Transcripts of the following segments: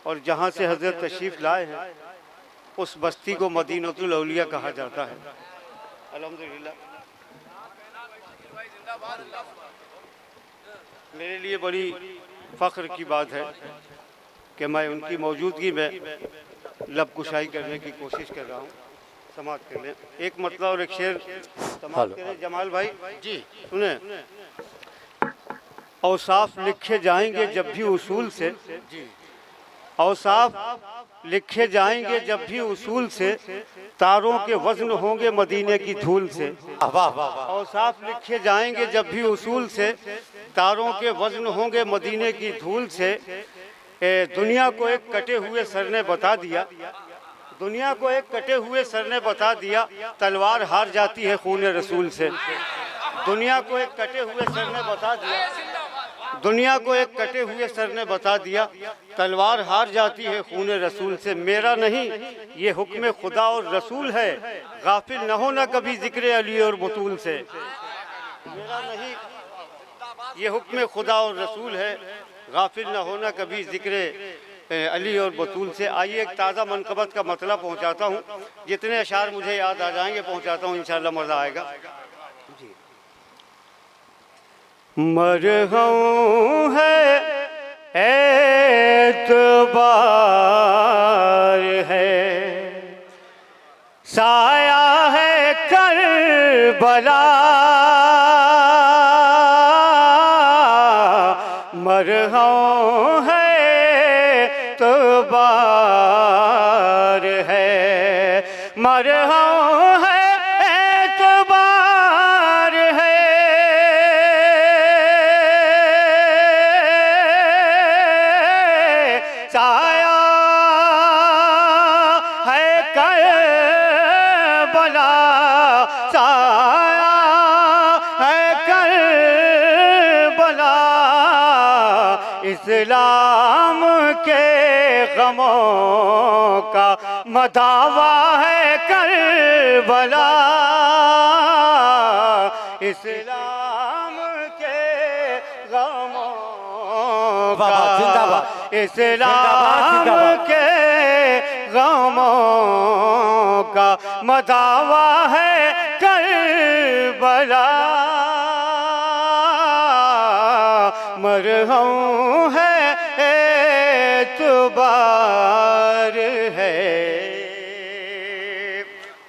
और जहाँ से हजरत तशरीफ़ लाए हैं उस बस्ती को मदीनतुल औलिया कहा जाता है। अल्हम्दुलिल्लाह मेरे लिए बड़ी फ़ख्र की बात है कि मैं उनकी मौजूदगी में लब कुशाई करने की कोशिश कर रहा हूँ। समाप्त कर लें एक मतलब और एक शेर समाप्त करें। जमाल भाई जी सुने, औसाफ लिखे जाएंगे जब भी उसूल से, औसाफ लिखे जाएंगे जब भी उसूल से, तारों के वज़न होंगे मदीने की धूल से। औसाफ लिखे जाएंगे जब भी उसूल से, तारों के वज़न होंगे मदीने की धूल से। दुनिया को एक कटे हुए सर ने बता दिया, दुनिया को एक कटे हुए सर ने बता दिया, तलवार हार जाती है खून रसूल से। दुनिया को एक कटे हुए सर ने बता दिया, दुनिया को एक कटे हुए सर ने बता दिया, तलवार हार जाती है खून रसूल से। मेरा नहीं ये हुक्म खुदा और रसूल है, गाफिल न होना कभी जिक्र अली और बतूल से। मेरा नहीं ये हुक्म खुदा और रसूल है, गाफिल न होना कभी जिक्र अली और बतूल से। आइए एक ताज़ा मनकबत का मतलब पहुँचाता हूँ, जितने अशार मुझे याद आ जाएंगे पहुँचाता हूँ, इंशाअल्लाह मज़ा आएगा। मरहम है एतबार है, साया है करबला, मरहम है एतबार है, मरहम है एतबार है, साया है करबला, साया है करबला, इस्लाम के गमों का मदावा है करबला, इस्लाम के गमों का, इस्लाम के गमों का मदावा है करबला, मरहम है एतबार है।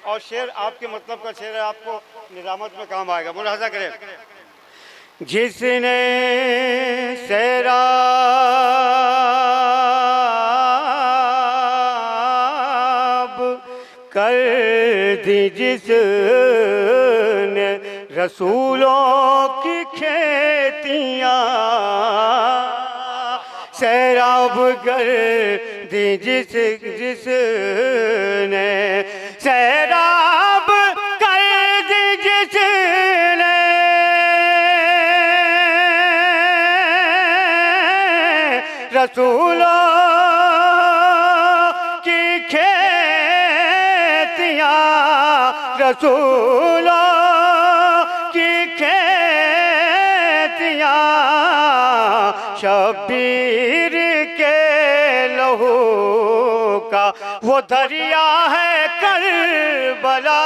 और शेर आपके मतलब का शेर है, आपको निजामत में काम आएगा, मुलाहजा करें। जिसने सैराब कर दी जिसने रसूलों की खेतियाँ, सैराब कर दी जिसने, सैराब कर दी जिसने रसूलों की खेतियाँ, रसूलों की खेतियाँ, शब्बीर के लहू का वो दरिया है करबला।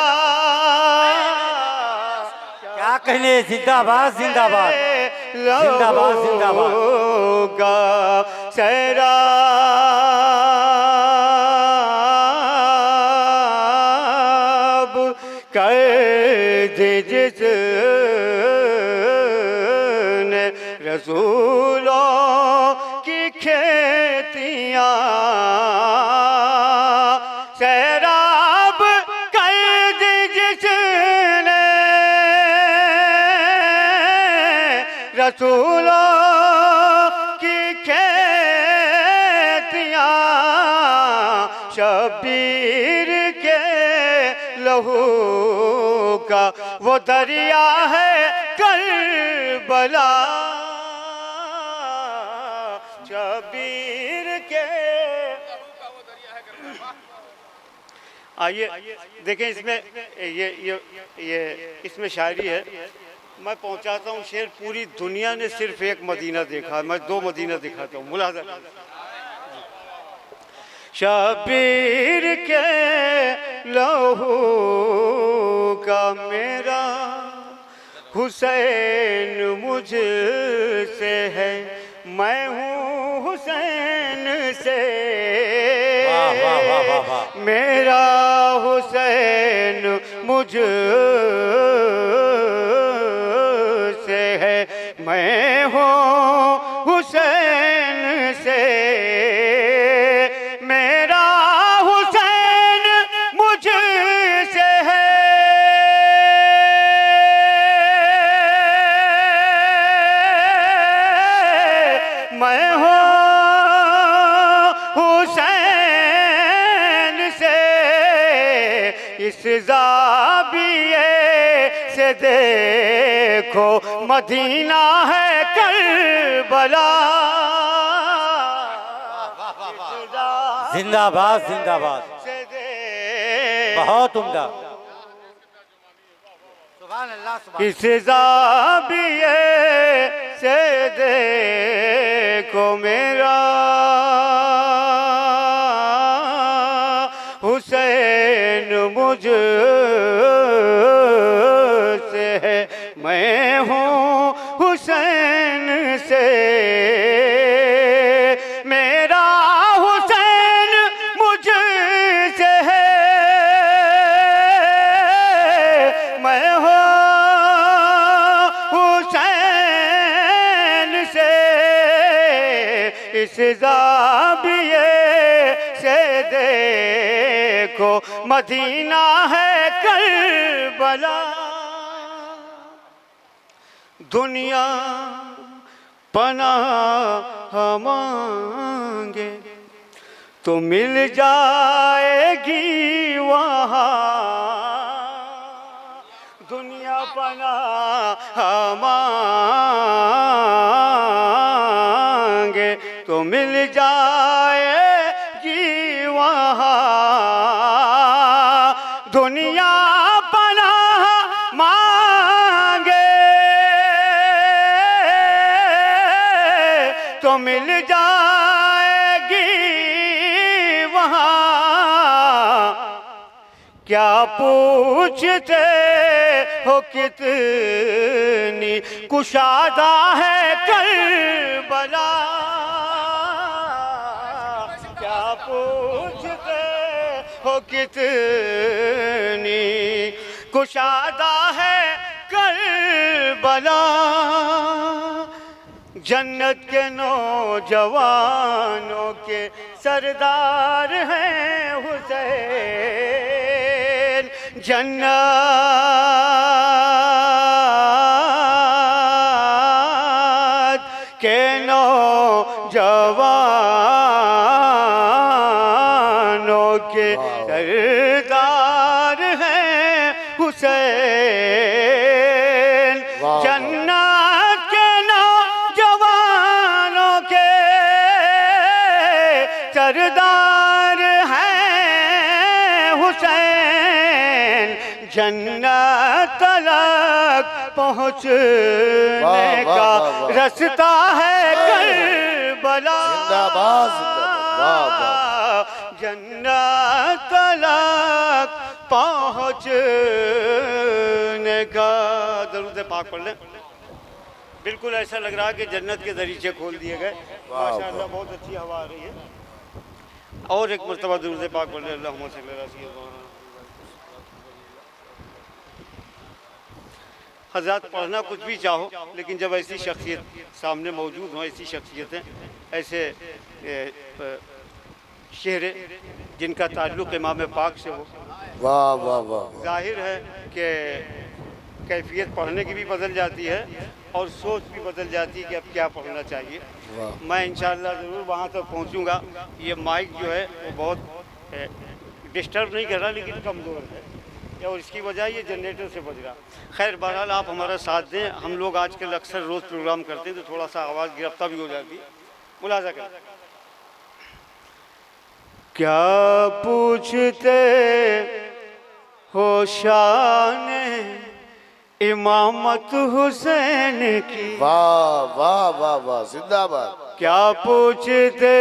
क्या कहने, जिंदाबाद जिंदाबाद जिंदाबाद जिंदाबाद। सैराब कर दे जिसने रसूलों की खेतियाँ, सैराब कर दे जिसने रसूलों की खेतियाँ, शब्बीर के लहू का वो दरिया है करबला, शब्बीर के। आइए देखें इसमें ये इसमें शायरी है। मैं पहुंचाता हूँ शेर, पूरी दुनिया ने सिर्फ एक मदीना देखा, मैं दो मदीना दिखाता हूँ, मुलाहजा। शबीर के लहू का मेरा हुसैन मुझसे है, मैं हूँ हुसैन से। वाह वाह वाह वाह वाह। मेरा हुसैन मुझसे है, मैं हूँ हुसैन से। मेरा हुसैन मुझसे है, मैं हूँ हुसैन से। इस ज़ाविये से देखो मदीना है करबला। जिंदाबाद जिंदाबाद, बहुत उम्दा। सुभान अल्लाह सुभान। इस ज़ाविये से देखो मेरा हुसैन मुझसे है, मैं हूँ हुसैन से। मेरा हुसैन मुझसे है, मैं हूँ हुसैन से। इस ज़ाविये से देखो मदीना है करबला। दुनिया पनाह मांगे तो मिल जाएगी वहाँ। दुनिया पनाह मांगे तो मिल जाएगी वहाँ। दुनिया पनाह मांगे तो मिल जाएगी वहाँ। क्या पूछते हो कितनी कुशादा है करबला। क्या पूछते हो कितनी कुशादा है करबला। जन्नत के नौजवानों के सरदार हैं हुसैन। जन्नत के नौजवानों के सरदार हैं हुसैन। जन्नत के नौजवानों के सरदार हैं हुसैन। जन्नत तलक पहुँचने का रास्ता है करबला। जिंदाबाद जिंदाबाद, वाह वाह। जन्नत तलक पहुँचने का। दरूद पाक पढ़ लें। बिल्कुल ऐसा लग रहा है कि जन्नत के दरीचे खोल दिए गए। माशाअल्लाह बहुत अच्छी हवा आ रही है। और एक मरतबा दरूद पाक पढ़ लें। अल्लाहुम्मा सल्ली अला सय्यिदना। हज़रात पढ़ना कुछ भी चाहो, लेकिन जब ऐसी शख्सियत सामने मौजूद हो, ऐसी शख्सियतें, ऐसे चेहरे जिनका ताल्लुक़ इमाम पाक से हो, वाह वाह वाह। जाहिर है कि कैफियत पढ़ने की भी बदल जाती है और सोच भी बदल जाती है कि अब क्या पढ़ना चाहिए। मैं इंशाअल्लाह ज़रूर वहाँ तक पहुँचूँगा। ये माइक जो है वो बहुत डिस्टर्ब नहीं कर रहा, लेकिन कमज़ोर है और इसकी वजह ये जनरेटर से बज रहा। खैर बहरहाल आप हमारा साथ दें। हम लोग आजकल अक्सर रोज़ प्रोग्राम करते हैं तो थोड़ा सा आवाज़ गिरफ्तार भी हो जाती है। मुलाजा करें। क्या पूछते हो शान इमामत हुसैन की। वाह वाह वाह वाह, जिंदाबाद। क्या पूछते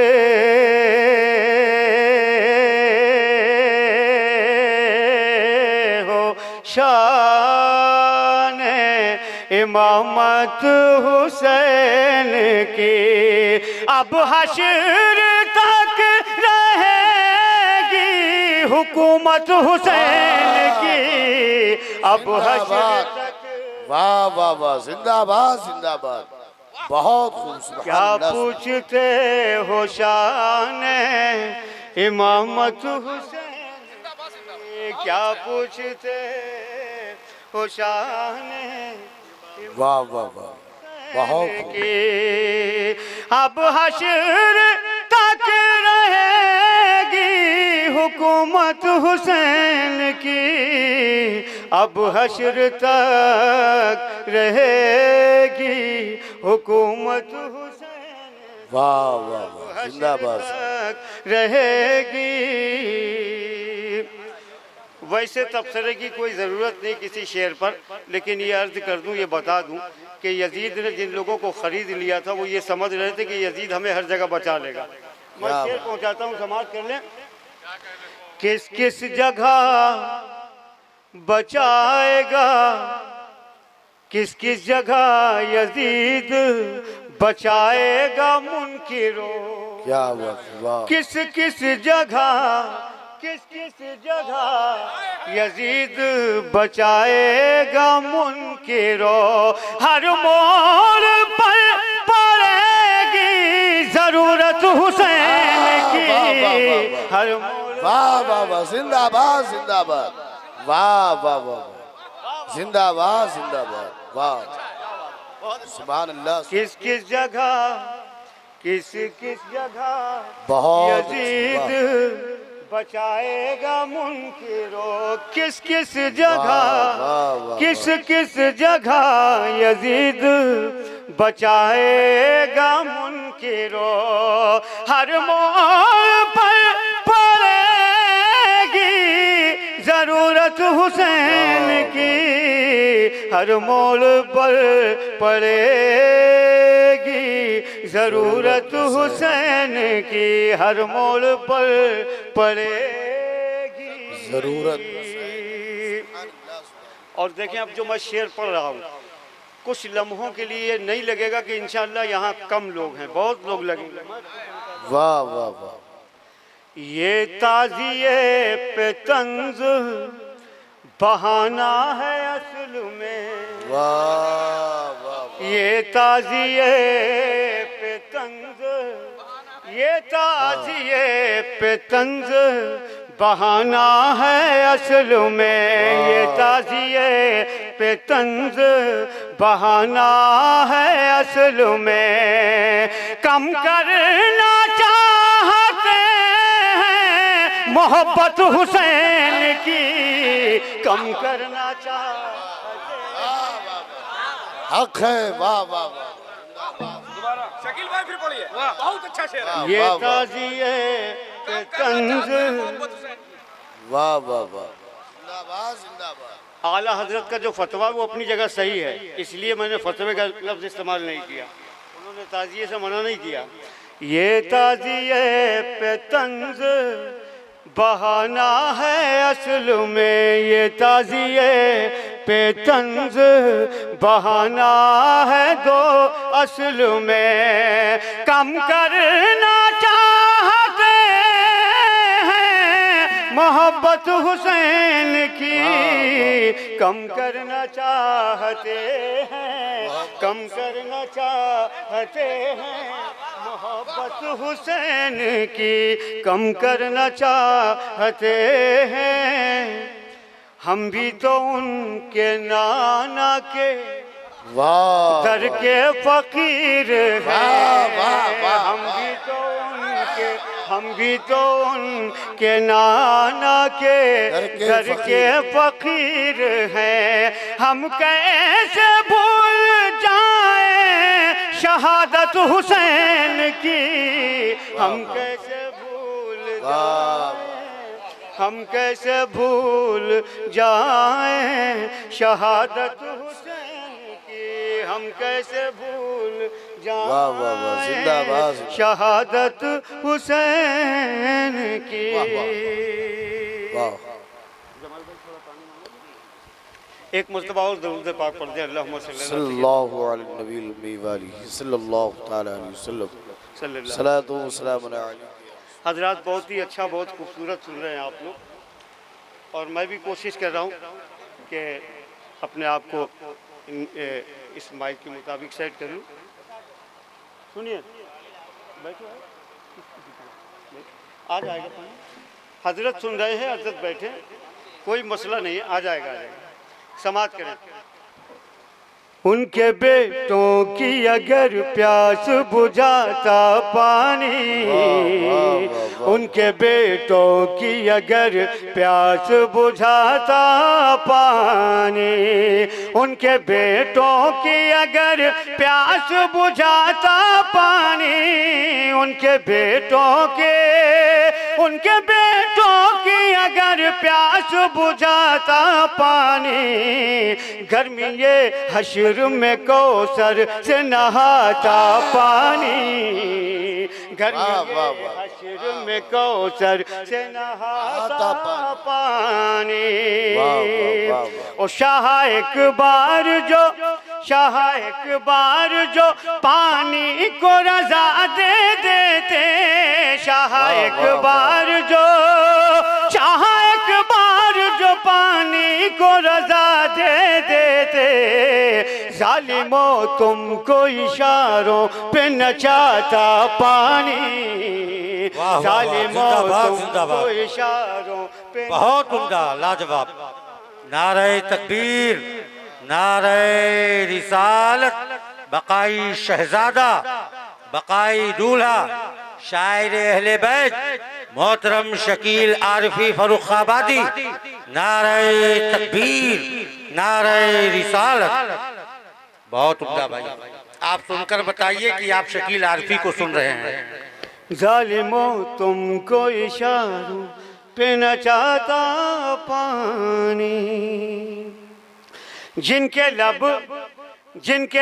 शान इमामत हुसैन की अब हश्र तक रहेगी हुकूमत हुसैन की अब हश्र तक। वाह वाह वाह, जिंदाबाद जिंदाबाद, बहुत खूब। क्या पूछते हो शान इमामत हुसैन, क्या पूछते हो शान वाह वाह वाह, बहुत खूब। की अब हश्र तक रहेगी हुकूमत हुसैन की अब हश्र तक रहेगी हुकूमत हुसैन वाह वाह वाह, जिंदाबाद। तक रहेगी। वैसे तबसरे की कोई ज़रूरत नहीं किसी शेर पर, लेकिन ये अर्ज़ कर दूं, ये बता दूं कि यजीद ने जिन लोगों को ख़रीद लिया था वो ये समझ रहे थे कि यजीद हमें हर जगह बचा लेगा। मैं शेर पहुंचाता हूं, समाज कर लें। किस किस जगह बचाएगा, किस किस जगह यजीद बचाएगा मुनकिरों, क्या बात, वाह। किस किस जगह यजीद बचाएगा मुनकिरों, हर मोड़ पर पड़ेगी जरूरत हुसैन की हर मोड़। वाह वाह वाह, जिंदाबाद जिंदाबाद, वाह वाह वाह, जिंदाबाद जिंदाबाद, वाह, सुभान अल्लाह। किस किस जगह बहुत यजीद बचाएगा मुनकिरों, किस किस जगह यजीद बचाएगा मुनकिरों, हर मोड़ पर पड़ेगी जरूरत हुसैन की हर मोड़ पर पड़ेगी जरूरत हुसैन की हर मोड़ पर पड़ेगी जरूरत। और देखें अब जो मैं शेर पढ़ रहा हूँ, कुछ लम्हों के लिए नहीं लगेगा कि इंशाअल्लाह यहाँ कम लोग हैं, बहुत लोग लगेंगे। वाह वाह वाह, ये ताज़िए पे तंज बहाना है असल में, वाह वाह, ये ताज़िए पे तंज, ये ताज़िए पे तंज बहाना है असल में, ये ताज़िए पे तंज बहाना है असल में, कम करना चाहते हैं मोहब्बत हुसैन की, कम करना चाहते हैं। हक है, वाह वाह वाह, शकील भाई फिर पढ़िए, बहुत अच्छा शेर है। ये ताज़िए पे तंज। वाह वाह वाह, जिंदाबाद जिंदाबाद। आला हजरत का जो फतवा वो अपनी जगह सही है, इसलिए मैंने फतवे का लफ्ज़ इस्तेमाल नहीं किया, उन्होंने ताज़िए से मना नहीं किया। ये ताज़िए पे तंज बहाना है असल में, ये ताज़िए पे तंज बहाना है दो असल में, कम करना चाहते हैं मोहब्बत हुसैन की, कम करना चाहते हैं, कम करना चाहते हैं मोहब्बत हुसैन की, कम करना चाहते हैं। हम भी तो उनके नाना के वाह, दर के फकीर हैं, हम भी तो उनके नाना के दर के फकीर हैं, हम कैसे भूल जाएं शहादत हुसैन की, हम कैसे भूल जाएं, हम कैसे भूल जाएं शहादत हुसैन की, हम कैसे भूल वाह वाह वाह, जिंदाबाद। जाएं शहादत हुसैन की। वाह। एक मरतबा और दरूद पाक पढ़ दे अल्लाहुम्मा सल्लल्लाहु अलैहि नबील उम्मी वालिही सल्लल्लाहु ताला अलैहि वसल्लम सल्लल्लाहु। सलातु व सलाम अलैहि। हजरात बहुत ही अच्छा, बहुत खूबसूरत सुन रहे हैं आप लोग, और मैं भी कोशिश कर रहा हूँ कि अपने आप को इस माइक के मुताबिक सेट करूँ। सुनिए, बैठो, आ जाएगा पानी। हजरत सुन रहे हैं, हजरत बैठे, कोई मसला नहीं है, आ जाएगा, समाज करें। उनके बेटों की अगर प्यास बुझाता पानी, उनके बेटों की अगर प्यास बुझाता पानी, उनके बेटों की अगर प्यास बुझाता पानी, उनके बेटों की अगर प्यास बुझाता पानी, गर्मी ये हश्र में कौसर से नहाता पानी, गर्मी हश्र में कौसर से नहाता पानी। और शाह एक बार जो पानी को रजा दे देते, शाह एक बार जो पानी को रजा दे देते, जालिमों तुमको इशारों पे नचाता पानी, जालिमों तुमको इशारों पे। बहुत उम्दा, लाजवाब। नारे तकबीर, नारे रिसालत, बकाई शहजादा, बकाई दूल्हा, शायर अहले बैत मोहतरम शकील आरिफी फरुखाबादी, नारे तकबीर, नारे रिसालत। बहुत उम्दा भाई, आप सुनकर बताइए कि आप शकील आरिफी को सुन रहे हैं। जालिमों तुमको इशारों पे नचाता पानी, जिनके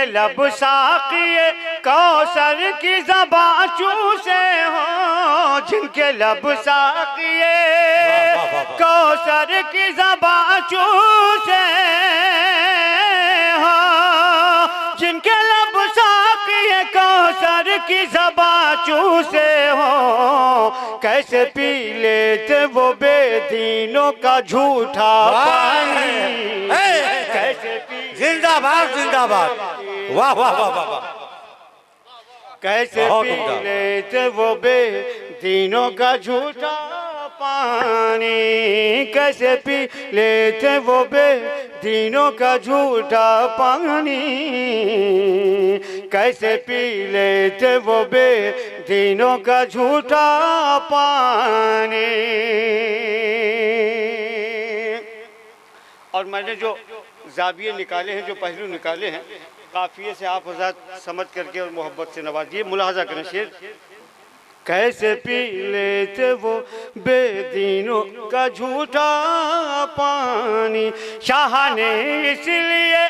लब साक़िए कौसर की ज़बां चूसे हो, जिनके लब साक़िए कौसर की ज़बां चूसे हो, जिनके लब साक़िए कौसर की ज़बां चूसे हो, कैसे पी लेते वो बेदीनों का झूठा पानी, कैसे पी। जिंदाबाद जिंदाबाद, वाह वाह वाह वाह। कैसे पी लेते वो बेदीनों का झूठा पानी, कैसे पी लेते वो बेदीनों का झूठा पानी, कैसे पी लेते वो बेदीनों का झूठा पानी। और मैंने जो जाविये निकाले हैं, जो पहलू निकाले हैं, काफिये से आप हज़रत समझ करके और मोहब्बत से नवाजिए। मुलाहजा करें शेर। कैसे पी लेते वो बेदीनों का झूठा पानी, शाह ने इसलिए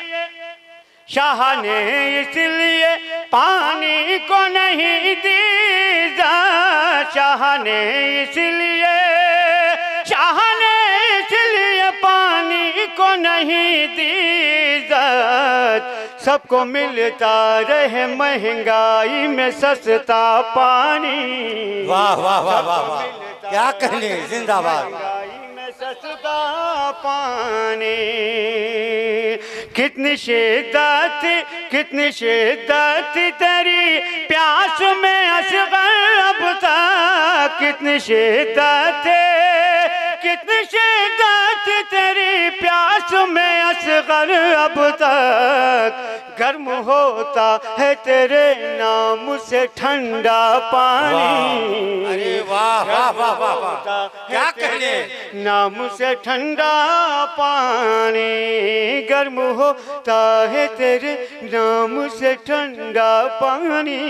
पानी को नहीं दी इज़्ज़त, शाह ने इसलिए पानी को नहीं दी इज़्ज़त, सबको मिलता रहे महंगाई में सस्ता पानी। वाह वाह वाह वाह वाह, क्या कहने, जिंदाबाद। महंगाई में सस्ता पानी, कितनी शिद्दत तेरी प्यास में असग़र अब तक, कितनी शिद्दत तेरी प्यास में असग़र अब तक, गर्म होता है तेरे नाम से ठंडा पानी। अरे वाह वाह वाह वाह वाह, क्या कहने, नाम से ठंडा पानी, गर्म होता है तेरे नाम से ठंडा पानी,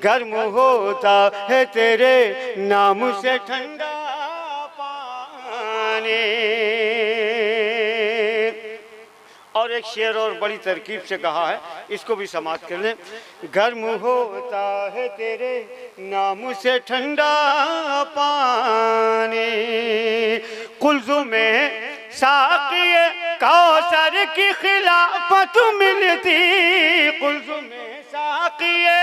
गर्म होता है तेरे नाम से ठंडा पानी। और एक शेर और बड़ी तरकीब से कहा है, इसको भी समाप्त कर लें। गर्म होता है तेरे नाम से ठंडा पानी, कुल्ज़ु में साक़िए कौसर की खिलाफत मिलती कुल्ज़ुमे साक़िए,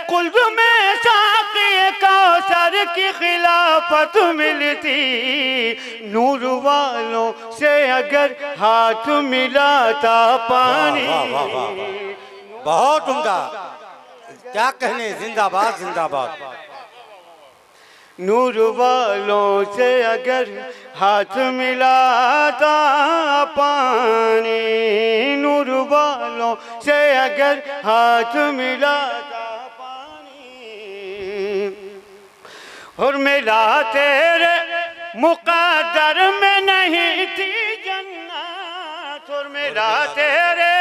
कुल्ज़ुमे साक़िए कौसर की खिलाफत मिलती, नूर वालों से अगर हाथ मिलाता पानी। वाह वाह वाह वाह, बहुत उम्दा, क्या कहने, जिंदाबाद जिंदाबाद। नूर वालों से अगर हाथ मिलाता पानी, नूर वालों से अगर हाथ मिलाता पानी, और मिला तेरे मुक़द्दर में नहीं थी जन्नत, और मिला तेरे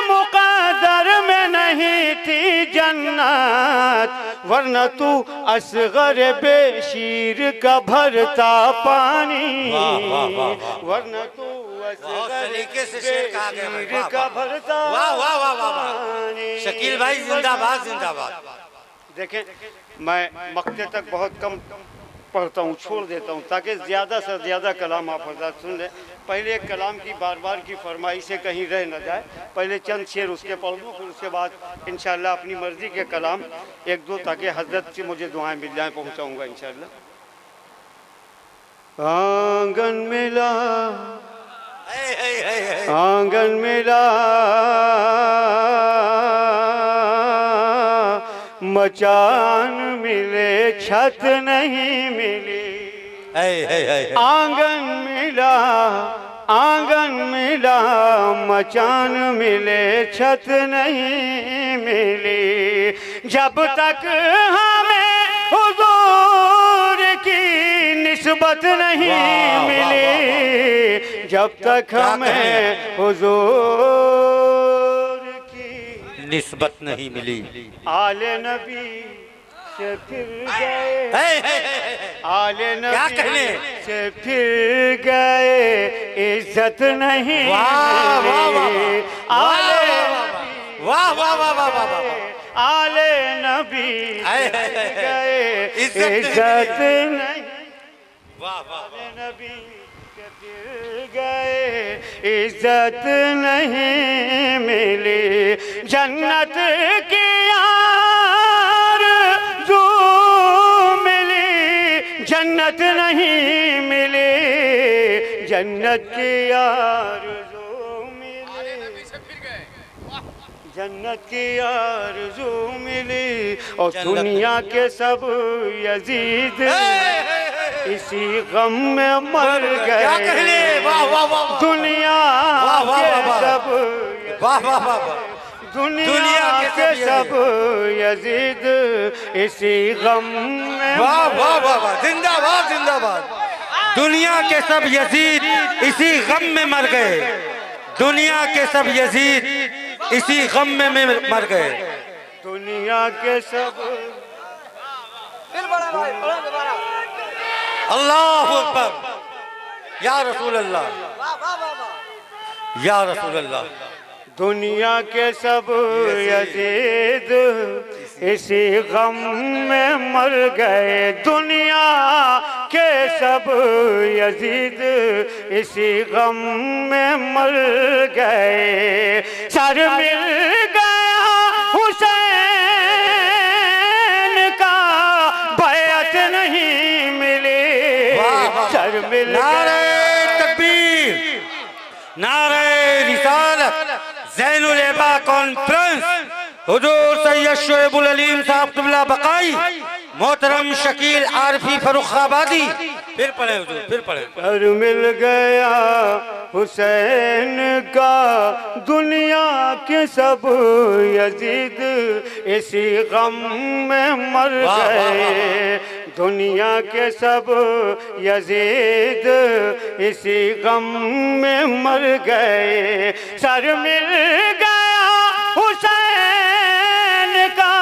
मुक़द्दर में नहीं थी जन्नत, वरना तू असगर बेशीर का भरता पानी, वरना तू असगर बेशीर का भरता पानी। शकील भाई जिंदाबाद जिंदाबाद। देखें, मैं मक्ते तक बहुत कम पढ़ता हूँ, छोड़ देता हूँ ताकि ज़्यादा से ज़्यादा कलाम आप हज़रात सुन लें। पहले एक कलाम की बार बार की फरमाइश से कहीं रह न जाए, पहले चंद शेर उसके पढ़ लूँ, फिर उसके बाद इंशाअल्लाह अपनी मर्ज़ी के कलाम एक दो ताकि हज़रत से मुझे दुआएं मिल जाएं पहुँचाऊँगा इंशाअल्लाह। आंगन मिला, आंगन मिला, मचान मिले छत नहीं मिली, आंगन मिला, आंगन मिला, मचान मिले छत नहीं मिली, जब तक हमें हुजूर की निस्बत नहीं मिली, जब तक हमें हुजूर की निस्बत नहीं मिली। आले नबी से फिर गए, आले नबी से फिर गए, इज्जत नहीं मिली, आले वाह वाह वाह वाह वाह, आले नबी से गए, इज्जत नहीं, आले नबी से फिर गए, इज्जत नहीं मिली, जन्नत की आरज़ू मिली, जन्नत नहीं मिली, जन्नत की आरज़ू मिली, जन्नत की आरज़ू मिली, और दुनिया के सब यजीद इसी गम में मर गए, दुनिया के सब, दुनिया के सब यजीद इसी गम में, वाह वाह वाह वाह, जिंदाबाद जिंदाबाद। दुनिया के सब यजीद इसी गम में मर गए, दुनिया के सब यजीद इसी गम में मर गए, दुनिया के सब। अल्लाह अकबर, या रसूल अल्लाह, या रसूल अल्लाह। दुनिया के सब यजीद इसी गम में मर गए, दुनिया के सब यजीद इसी गम में मर गए, सर मिल गया हुसैन का, बैअत नहीं मिली, सर मिल गया। नारे तकबीर, नारे रिसालत, ज़ैनुल इबा कॉन्फ्रेंस, हुजूर सैयद शोएबुल अलीम साहब क़िबला बक़ाई, मोहतरम शकील आरफी फर्रुखाबादी। फिर पढ़े हुजूर, फिर पढ़े। सर मिल गया हुसैन का, दुनिया के सब यजीद इसी गम में मर गए, दुनिया के सब यजीद इसी गम में मर गए, सर मिल गया हुसैन का,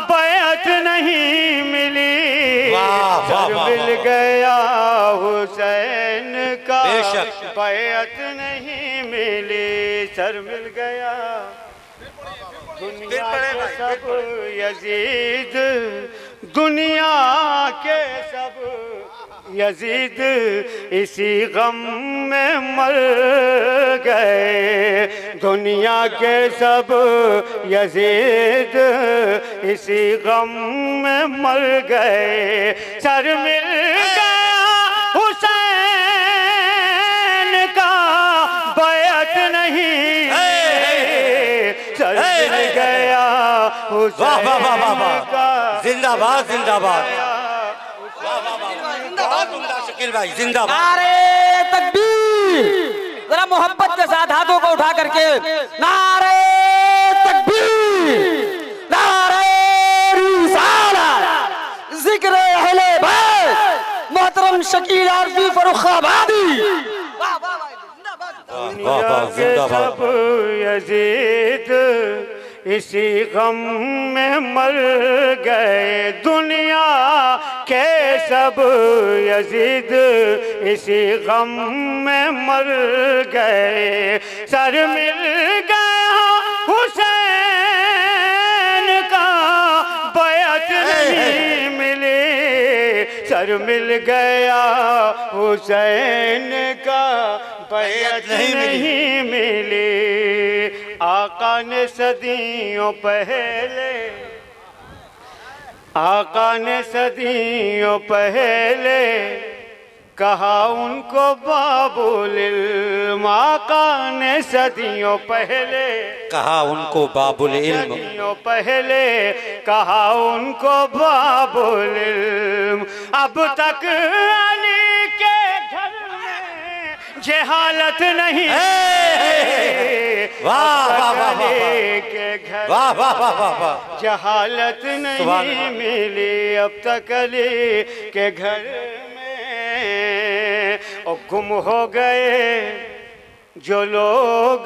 बैअत नहीं मिली, सर मिल गया हुसैन का, बैअत नहीं मिली, सर मिल गया, दुनिया के सब यजीद, दुनिया के सब यजीद इसी गम में मर गए, दुनिया के सब यजीद इसी गम में मर गए। सर मिल गया हुसैन का बैत नहीं, सर मिल गया हुसैन का। जिंदाबाद जिंदाबाद, शकील भाई जिंदाबाद। नारे तकबीर, जरा मोहब्बत के साथ हाथों को उठा करके नारे तकबीर, नारे रिसालत, जिक्र अहले बैत, मोहतरम शकील आरज़ी फर्रुखाबादी। दुनिया के सब यजीद इसी गम में मर गए, दुनिया के सब यजीद इसी गम में मर गए। सर मिल गया हुसैन का बैत नहीं मिली, सर मिल गया हुसैन का बैत नहीं मिली। आका ने सदियों पहले, आका ने सदियों पहले कहा उनको बाबुल इल्म, आका ने सदियों पहले कहा उनको बाबुल इल्म, सदियों पहले कहा उनको बाबुल इल्म। अब तक अली के घर में जहालत नहीं, वाह वाह वाह के घर वाह वाह वाह वाह, जहालत नहीं मिली अब तक अली के घर में। और गुम हो गए जो लोग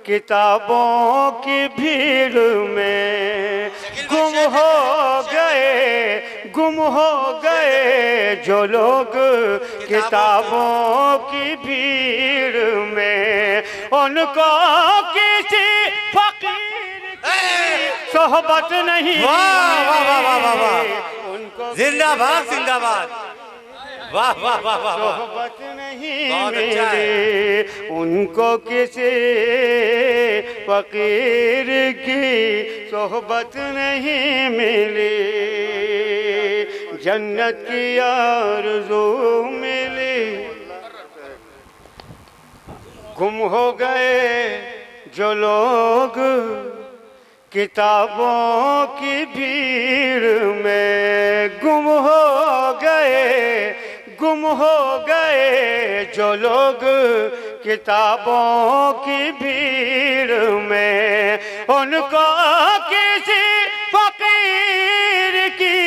किताबों की भीड़ में, गुम हो गए, गुम हो गए जो लोग किताबों की भीड़ में। उनको किसी फकीर की सोहबत नहीं, उनको जिंदाबाद जिंदाबाद, वाह वाह वाह वाह, सोहबत नहीं बहुत अच्छा है। मिली, उनको किसी फकीर की सोहबत नहीं मिली। जन्नत की आरज़ू मिली, गुम हो गए जो लोग किताबों की भीड़ में, गुम हो गए, गुम हो गए जो लोग किताबों की भीड़ में। उनको किसी फकीर की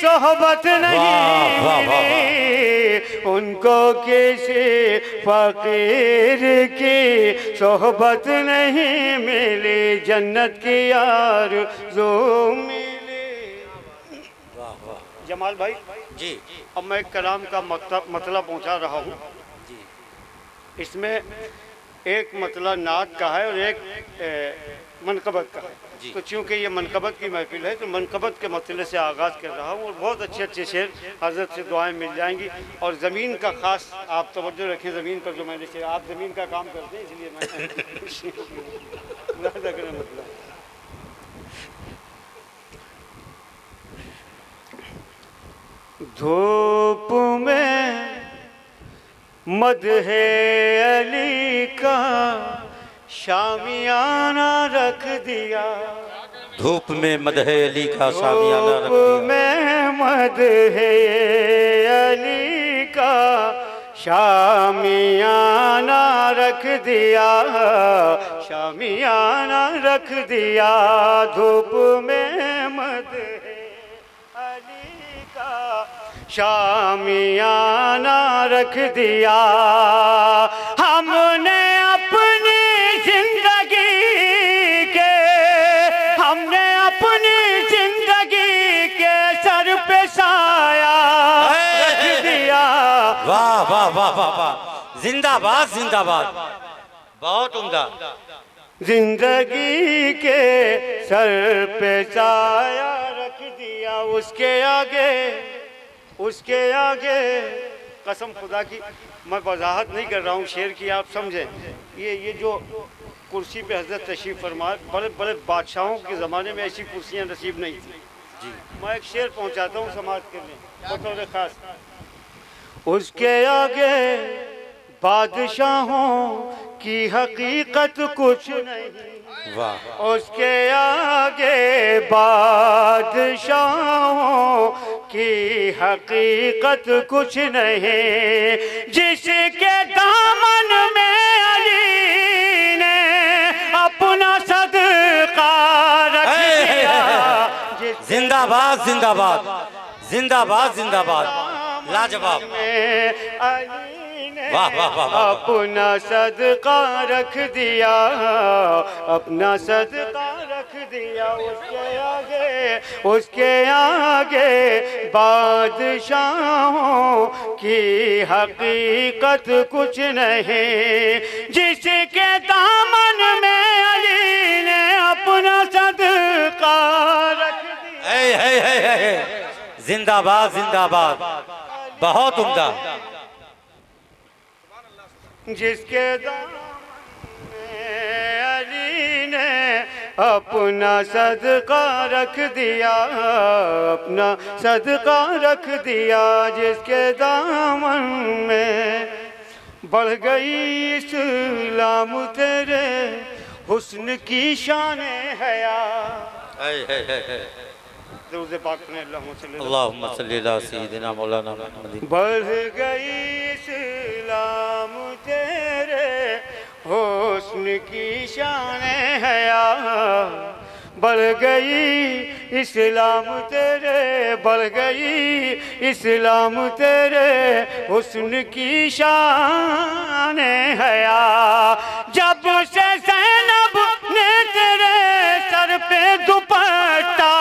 सोहबत नहीं मिली, उनको किसी फकीर की सोहबत नहीं मिली। जन्नत की आरज़ू मिली। जमाल भाई जी अब मैं कलाम का मतलब पहुंचा रहा हूँ। इसमें एक मतलब नात का है और एक मनकबत का है। तो चूँकि ये मनकबत की महफिल है तो मनकबत के मसले से आगाज़ कर रहा हूँ और बहुत अच्छे अच्छे शेर हज़रत से दुआएं मिल जाएंगी। और ज़मीन का ख़ास आप तवज्जो रखें, ज़मीन पर जो मैंने शेर, आप ज़मीन का काम करते हैं इसलिए मैं मतलब धूप में मदहे अली का शामियाना रख दिया, धूप में मदहे अली का शामियाना रख धूप दिया, में मदहे अली का शामियाना रख दिया, शामियाना रख दिया। धूप में मदहे अली का शामियाना रख दिया। हमने अपनी जिंदगी के, हमने अपनी जिंदगी के सर पे साया रख दिया। वाह वाह वाह वाह वाह, जिंदाबाद जिंदाबाद, बहुत उम्दा। जिंदगी के सर पे साया रख दिया, उसके आगे उसके आगे कसम खुदा की मैं वजाहत नहीं कर रहा हूँ शेर की, आप समझें। ये जो कुर्सी पे हजरत तशरीफ फरमा, बड़े बड़े बादशाहों के ज़माने में ऐसी कुर्सियाँ नसीब नहीं थी जी। मैं एक शेर पहुँचाता हूँ समाज के लिए बतौर खास। उसके आगे बादशाहों की हकीकत कुछ नहीं, वाह। उसके आगे बादशाहों की हकीकत कुछ नहीं। जिसके दामन में अली ने अपना सदका रख दिया। जिंदाबाद जिंदाबाद जिंदाबाद जिंदाबाद, लाजवाब। वाह वाह वाह, अपना सदका रख दिया, अपना सदका रख दिया। उसके आगे बादशाहों की हकीकत कुछ नहीं। जिसके दामन में अली ने अपना सदका रख दिया। है। जिंदाबाद जिंदाबाद, बहुत उम्दा। जिसके दामन में अली ने अपना सदका रख दिया, अपना सदका रख दिया। जिसके दामन में बढ़ गई इस्लाम तेरे हुस्न की शान हया। दरूद पाक पढ़ें, अल्लाहुम्मा सल्ली अला सय्यिदिना मौलाना मुहम्मद। बढ़ गई इस्लाम तेरे हुस्न की शान हया। बढ़ गई इस्लाम तेरे, बढ़ गई इस्लाम तेरे हुस्न की शान हया। जब से ज़ैनब ने तेरे सर पे दुपट्टा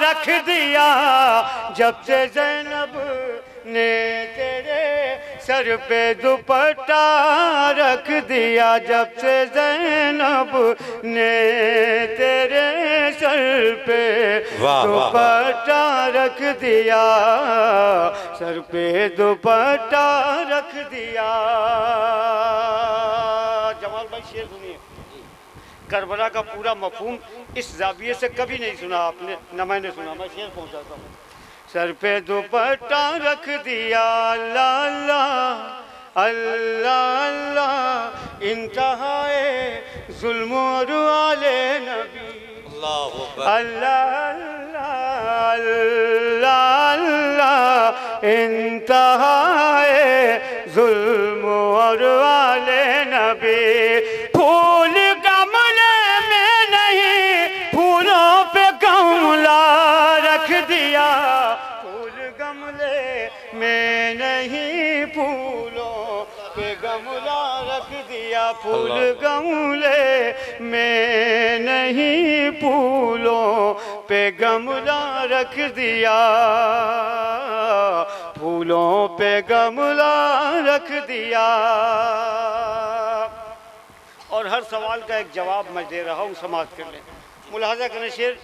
रख दिया, जब से ज़ैनब ने तेरे सर पे दुपट्टा रख दिया, जब से ज़ैनब ने तेरे सर पे दुपट्टा रख दिया, सर पे दुपट्टा रख दिया। जमाल भाई शेर सुनिए। करबला का पूरा मफहूम इस जाविये से कभी नहीं सुना आपने, न मैंने सुना। मैं शेर पहुंचाता हूँ। सर पे दुपट्टा रख दिया, अल्लाह अल्लाह अल्लाह इंतहाए जुल्म और आले नबी। अल्लाह अल्लाह अल्लाह इंतहाए जुल्म और आले नबी। फूल गमले में नहीं, फूलों पे गमला रख दिया। फूल गमले में नहीं, फूलों पे गमला रख दिया। फूल गमले में नहीं, फूलों पे गमला रख दिया। फूलों पे गमला रख दिया। और हर सवाल का एक जवाब मैं दे रहा हूँ, समाज कर लें। मुलाहजा करें शेर,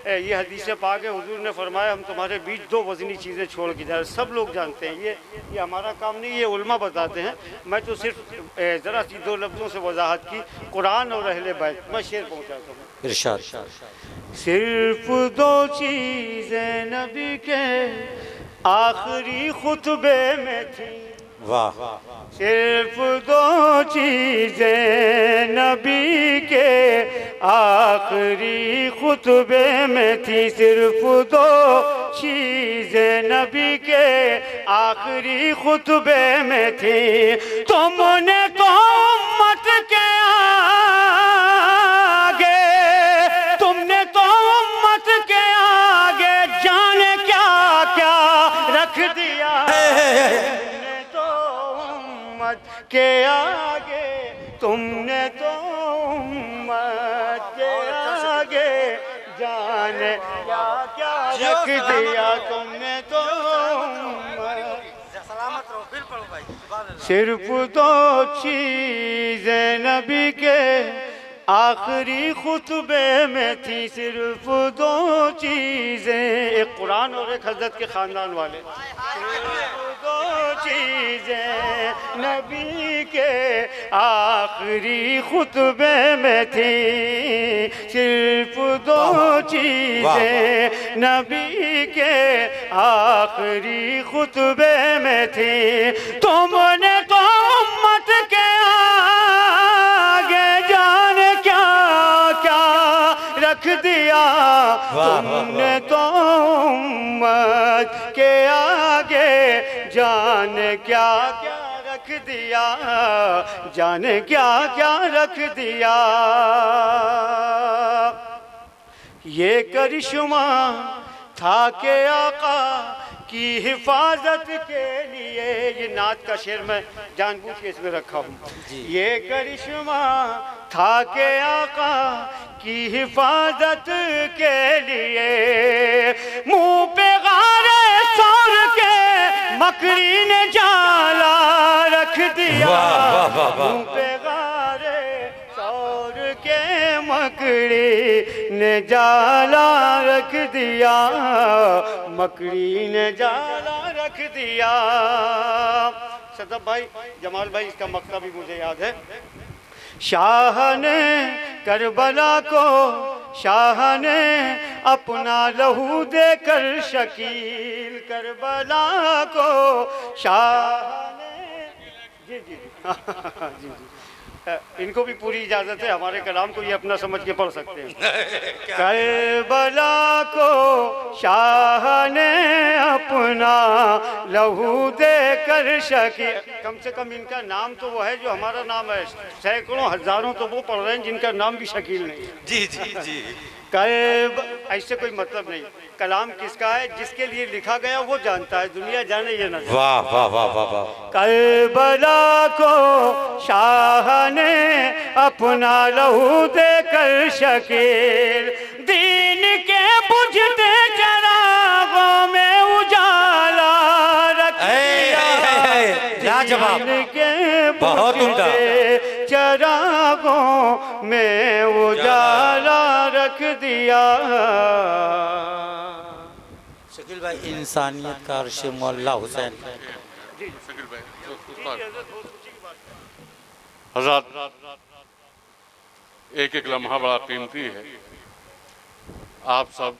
ये हदीस पाक है, हुजूर ने फरमाया हम तुम्हारे बीच दो वज़नी चीज़ें छोड़ के जा रहे। सब लोग जानते हैं, ये हमारा काम नहीं, ये उलमा बताते हैं। मैं तो सिर्फ ज़रा सी दो लफ्ज़ों से वजाहत की, कुरान और अहले बैत। मैं शेर पहुँचाता हूँ। इरशाद। सिर्फ दो चीज़ें नबी के आखिरी खुतबे में थी। वाह। सिर्फ दो चीज़ें नबी के आखिरी खुतबे में थी। सिर्फ दो चीज़ें नबी के आखिरी खुतबे में थी। तुमने तो उम्मत के आगे, तुमने तो उम्मत के आगे जाने क्या क्या रख दिया। के आगे तुमने तो उम्मत के आगे जाने क्या क्या रख दिया। तुमने तो सिर्फ दो चीज़ें नबी के आखिरी खुतबे में थी सिर्फ दो चीज़ें, एक कुरान और एक हजरत के ख़ानदान वाले। सिर्फ दो चीज़ें नबी के आखिरी खुतबे में थी, सिर्फ दो चीज़ें नबी के आखिरी खुतबे में थी। तुमने तो उम्मत के आगे जाने क्या क्या रख दिया, तुमने तो उम्मत के आगे जाने क्या क्या रख दिया, जाने क्या क्या रख दिया। ये करिश्मा था के आका की हिफाजत के लिए, ये नात का शेर मैं जानबूझ के इसमें रखा हूँ। ये करिश्मा था के आका की हिफाजत के लिए, मुंह पे गारे सौर के मकरी ने जाला रख दिया। मुंह पे गारे सौर के मकड़ी ने जाला रख दिया, मकड़ी ने जाला रख दिया। सदब भाई, जमाल भाई, इसका मकता भी मुझे याद है। शाह ने करबला को, शाह ने अपना लहू देकर शकील करबला को, शाह ने जी जी जी जी इनको भी पूरी इजाज़त है, हमारे कलाम को ये अपना समझ के पढ़ सकते हैं। करबला को शाह ने अपना लहू देकर शकील, कम से कम इनका नाम तो वो है जो हमारा नाम है, सैकड़ों हजारों तो वो पढ़ रहे हैं जिनका नाम भी शकील नहीं है। जी जी जी। ऐसे कोई मतलब नहीं, कलाम किसका है, जिसके लिए लिखा गया वो जानता है, दुनिया जाने ये ना। वाह वाह वाह वाह वाह। करबला को शाह ने अपना लहू देकर शकील, दीन के बुझते चरागों में उजाला रख दिया। लाजवाब, दीन के बहुत उम्दा। बुझते चरागों में उजाला रख दिया। शकील भाई, इंसानियत का अर्श मौला हुसैन। हज़रत, एक एक लम्हा बड़ा कीमती है। आप सब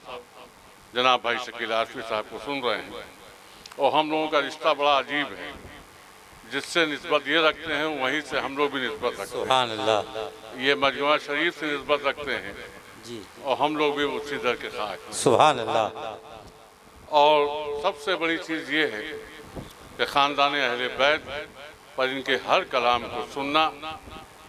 जनाब भाई शकील आरफी साहब को सुन रहे हैं, और हम लोगों का रिश्ता बड़ा अजीब है। जिससे निस्बत ये रखते हैं वहीं से हम लोग भी निस्बत रखते हैं। सुभान अल्लाह। ये मजमुआ शरीफ से निस्बत रखते हैं जी, और हम लोग भी उसी दर के खाक हैं। सुभान अल्लाह। और सबसे बड़ी चीज़ ये है कि ख़ानदान अहले बैत पर इनके हर कलाम को सुनना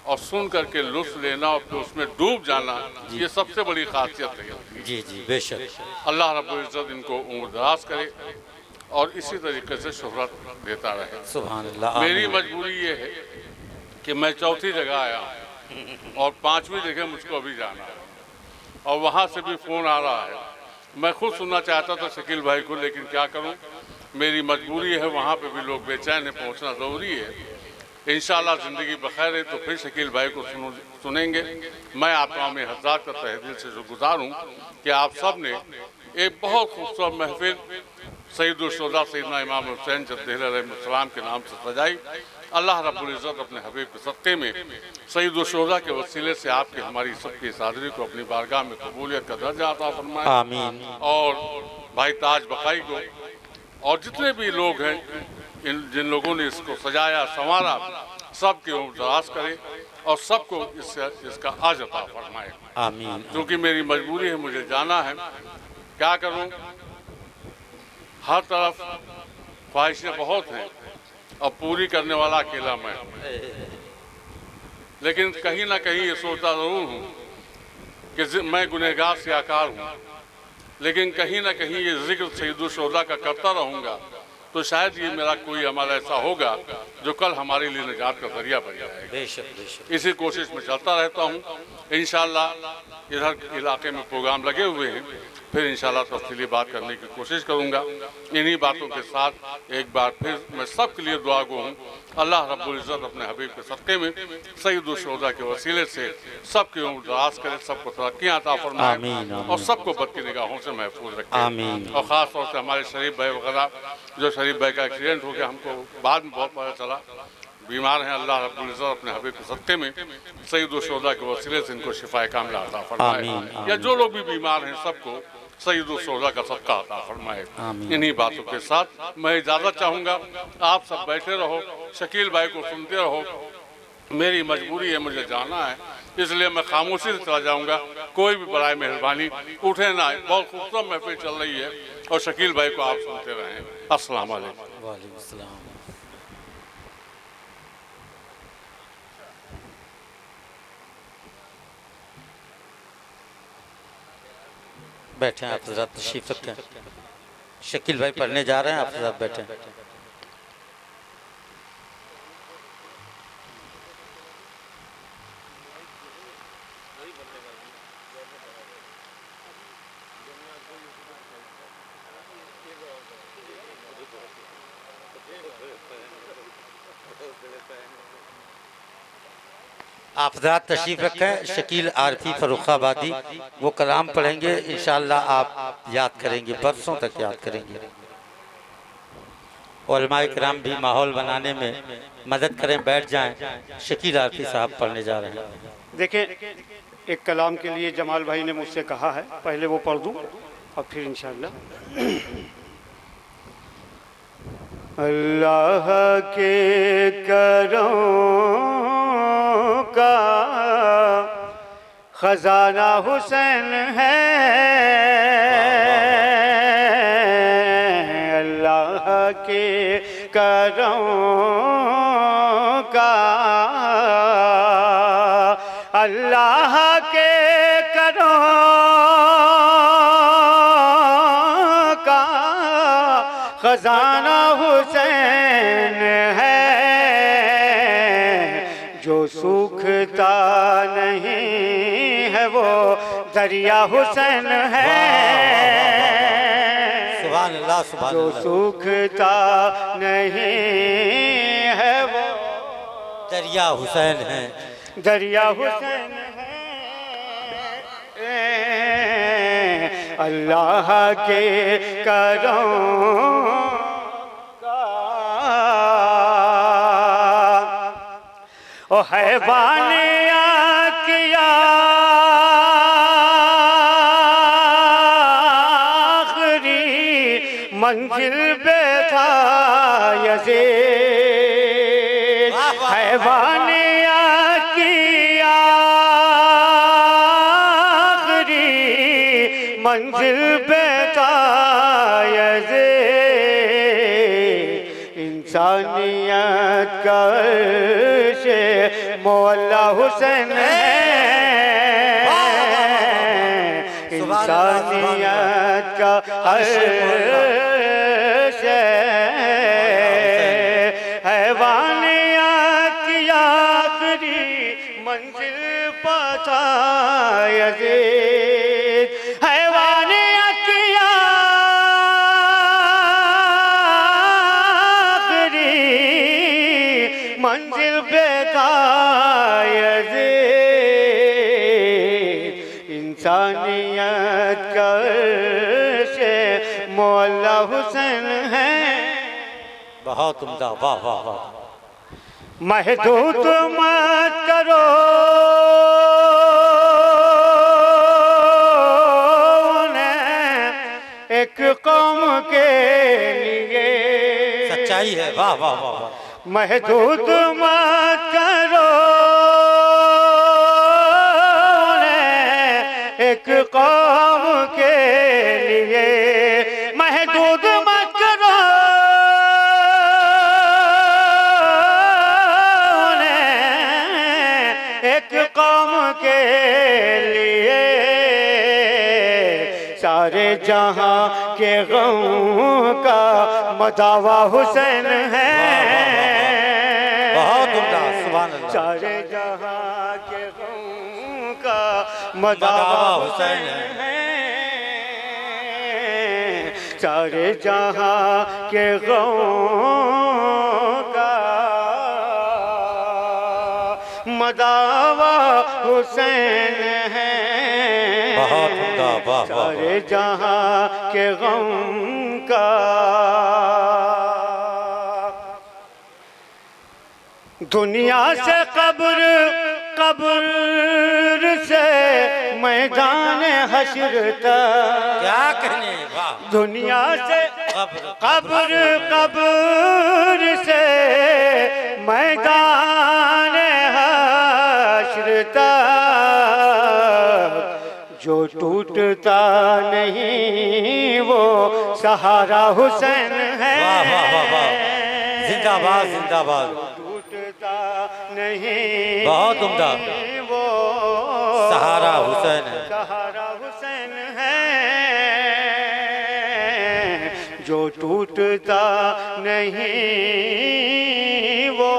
और सुन करके लुत्फ़ लेना और फिर उसमें डूब जाना, ये सबसे बड़ी खासियत है। जी जी, बेशक। अल्लाह रब्बुल इज़्ज़त इनको उम्र दराज करे और इसी तरीके से शोहरत देता रहे। सुभान अल्लाह। मेरी मजबूरी ये है कि मैं चौथी जगह आया हूँ और पांचवी जगह मुझको अभी जाना है, और वहाँ से भी फ़ोन आ रहा है। मैं खुद सुनना चाहता था शकील भाई को, लेकिन क्या करूँ, मेरी मजबूरी है। वहाँ पे भी लोग बेचैन है, पहुँचना ज़रूरी है। इंशाअल्लाह ज़िंदगी बखैर है तो फिर शकील भाई को सुनेंगे। मैं आप में हज़रात का तहे दिल से शुक्रगुज़ार हूँ कि आप सब ने एक बहुत खूबसूरत महफिल सैयदुल-शुहदा सैयदना इमाम हुसैन अलैहिस्सलाम के नाम से सजाई। अल्लाह रब्बुल इज़्ज़त अपने हबीब के सत्ते में सैयदुल-शुहदा के वसीले से आपके हमारी सबकी हाज़िरी को अपनी बारगाह में कबूलियत का दर्जा अता फरमाए। आमीन। और भाई ताज बकाई को और जितने भी लोग हैं, जिन लोगों ने इसको सजाया संवारा, सबके उम्र दराज करे और सबको इसका आज अता फरमाए। आमीन। क्योंकि मेरी मजबूरी है, मुझे जाना है। क्या करूं, हर तरफ ख्वाहिशें बहुत हैं और पूरी करने वाला अकेला मैं। लेकिन कहीं ना कहीं ये सोचता ज़रूर हूँ कि मैं गुनहगार से आकार हूँ, लेकिन कहीं ना कहीं ये जिक्र सैयदुल-शुहदा का करता रहूँगा तो शायद ये मेरा कोई अमल ऐसा होगा जो कल हमारे लिए निजात का जरिया बन जाएगा। बेशक बेशक। इसी कोशिश में चलता रहता हूँ। इंशाअल्लाह इधर इलाके में प्रोग्राम लगे हुए हैं, फिर इंशाल्लाह तफसीली बात करने की कोशिश करूँगा। इन्हीं बातों के साथ एक बार फिर मैं सबके लिए दुआ गो हूँ। अल्लाह रब्बुल इज़्ज़त अपने हबीब के सदक़े में सैयदुल शुहदा के वसीले से सबकी उम्र दराज करे, सबको तरक्कियाँ अता फरमाए और सबको बद की निगाहों से महफूज रखे। और ख़ास तौर से हमारे शरीफ भाई वगैरह, जो शरीफ भाई का एक्सीडेंट हो गया, हमको बाद में बहुत पता चला बीमार हैं। अल्लाह रब्बुल इज़्ज़त अपने हबीब के सदक़े में सैयदुल शुहदा के वसीले से इनको शिफाए कामिला अता फरमाए, या जो लोग भी बीमार हैं सबको सैयदुल शुहदा का सदका अता फरमाए। इन्हीं बातों के साथ मैं इजाज़त चाहूँगा। आप सब बैठे रहो, शकील भाई को सुनते रहो। मेरी मजबूरी है, मुझे जाना है, इसलिए मैं खामोशी से चला जाऊँगा। कोई भी बराए मेहरबानी उठे ना। बहुत खूबसूरत महफिल चल रही है और शकील भाई को आप सुनते रहें। अस्सलाम वालेकुम। वालेकुम सलाम। बैठे आप हज़रात, तशरीफ रखें। शकील भाई पढ़ने जा रहे हैं, आप हज़रात बैठे। आप हज़रात तशरीफ रखें। शकील आरफी फर्रुखाबादी वो कलाम पढ़ेंगे, इंशाअल्लाह आप याद करेंगे, बरसों तक याद करेंगे। उलमाए किराम भी माहौल बनाने में मदद करें, बैठ जाएं। शकील आरफी साहब पढ़ने जा रहे हैं। देखें, एक कलाम के लिए जमाल भाई ने मुझसे कहा है, पहले वो पढ़ दूँ और फिर इंशाअल्लाह। अल्लाह के करम का खजाना हुसैन है, अल्लाह के करम का, अल्लाह के करम का खजाना हुसैन है। जो सूखता नहीं है वो दरिया हुसैन है, सुभान अल्लाह, सुभान जो अल्लाह। सूखता नहीं है वो दरिया हुसैन है, दरिया हुसैन है। अल्लाह के करम का ओ हैवानिया किया आखिरी मंजिल पे था यज़ीद, हैवानिया किया आखिरी मंजिल पे था यज़ीद, इंसानियत का मौला हुसैन है, इंसानियत का हैवानियत की आखिरी मंजिल पता यज़ीद, हैवानियत की आखिरी मंजिल बेता यज़ीद, इंसानियत का से मौला हुसैन है। बहुत उम्दा, वाह वाह वाह। महदूद मत करो उन्हें एक कौम के लिए, सच्चाई है, वाह वाह वाह वाह। महदूद मत करो एक कौम के लिए, महदूद मत करो एक कौम के लिए, सारे जहां के गम का मदावा हुसैन है, बहुत उम्दा, सुभान अल्लाह। सारे जहां के गम का मदावा हुसैन है। सारे जहां के गम का मदावा हुसैन है। बहुत उम्दा, वाह वाह सारे जहां के गम का दुनिया से कब्र, कब्र से मैदान हश्र तक। क्या कहने, वाह। दुनिया से कब्र, कब्र, कब्र से मैदान हश्र तक जो टूटता नहीं वो सहारा हुसैन है। वाह वाह वाह वाह, जिंदाबाद जिंदाबाद, नहीं बहुत उम्दा, वो सहारा हुसैन है। सहारा हुसैन है जो टूटता नहीं वो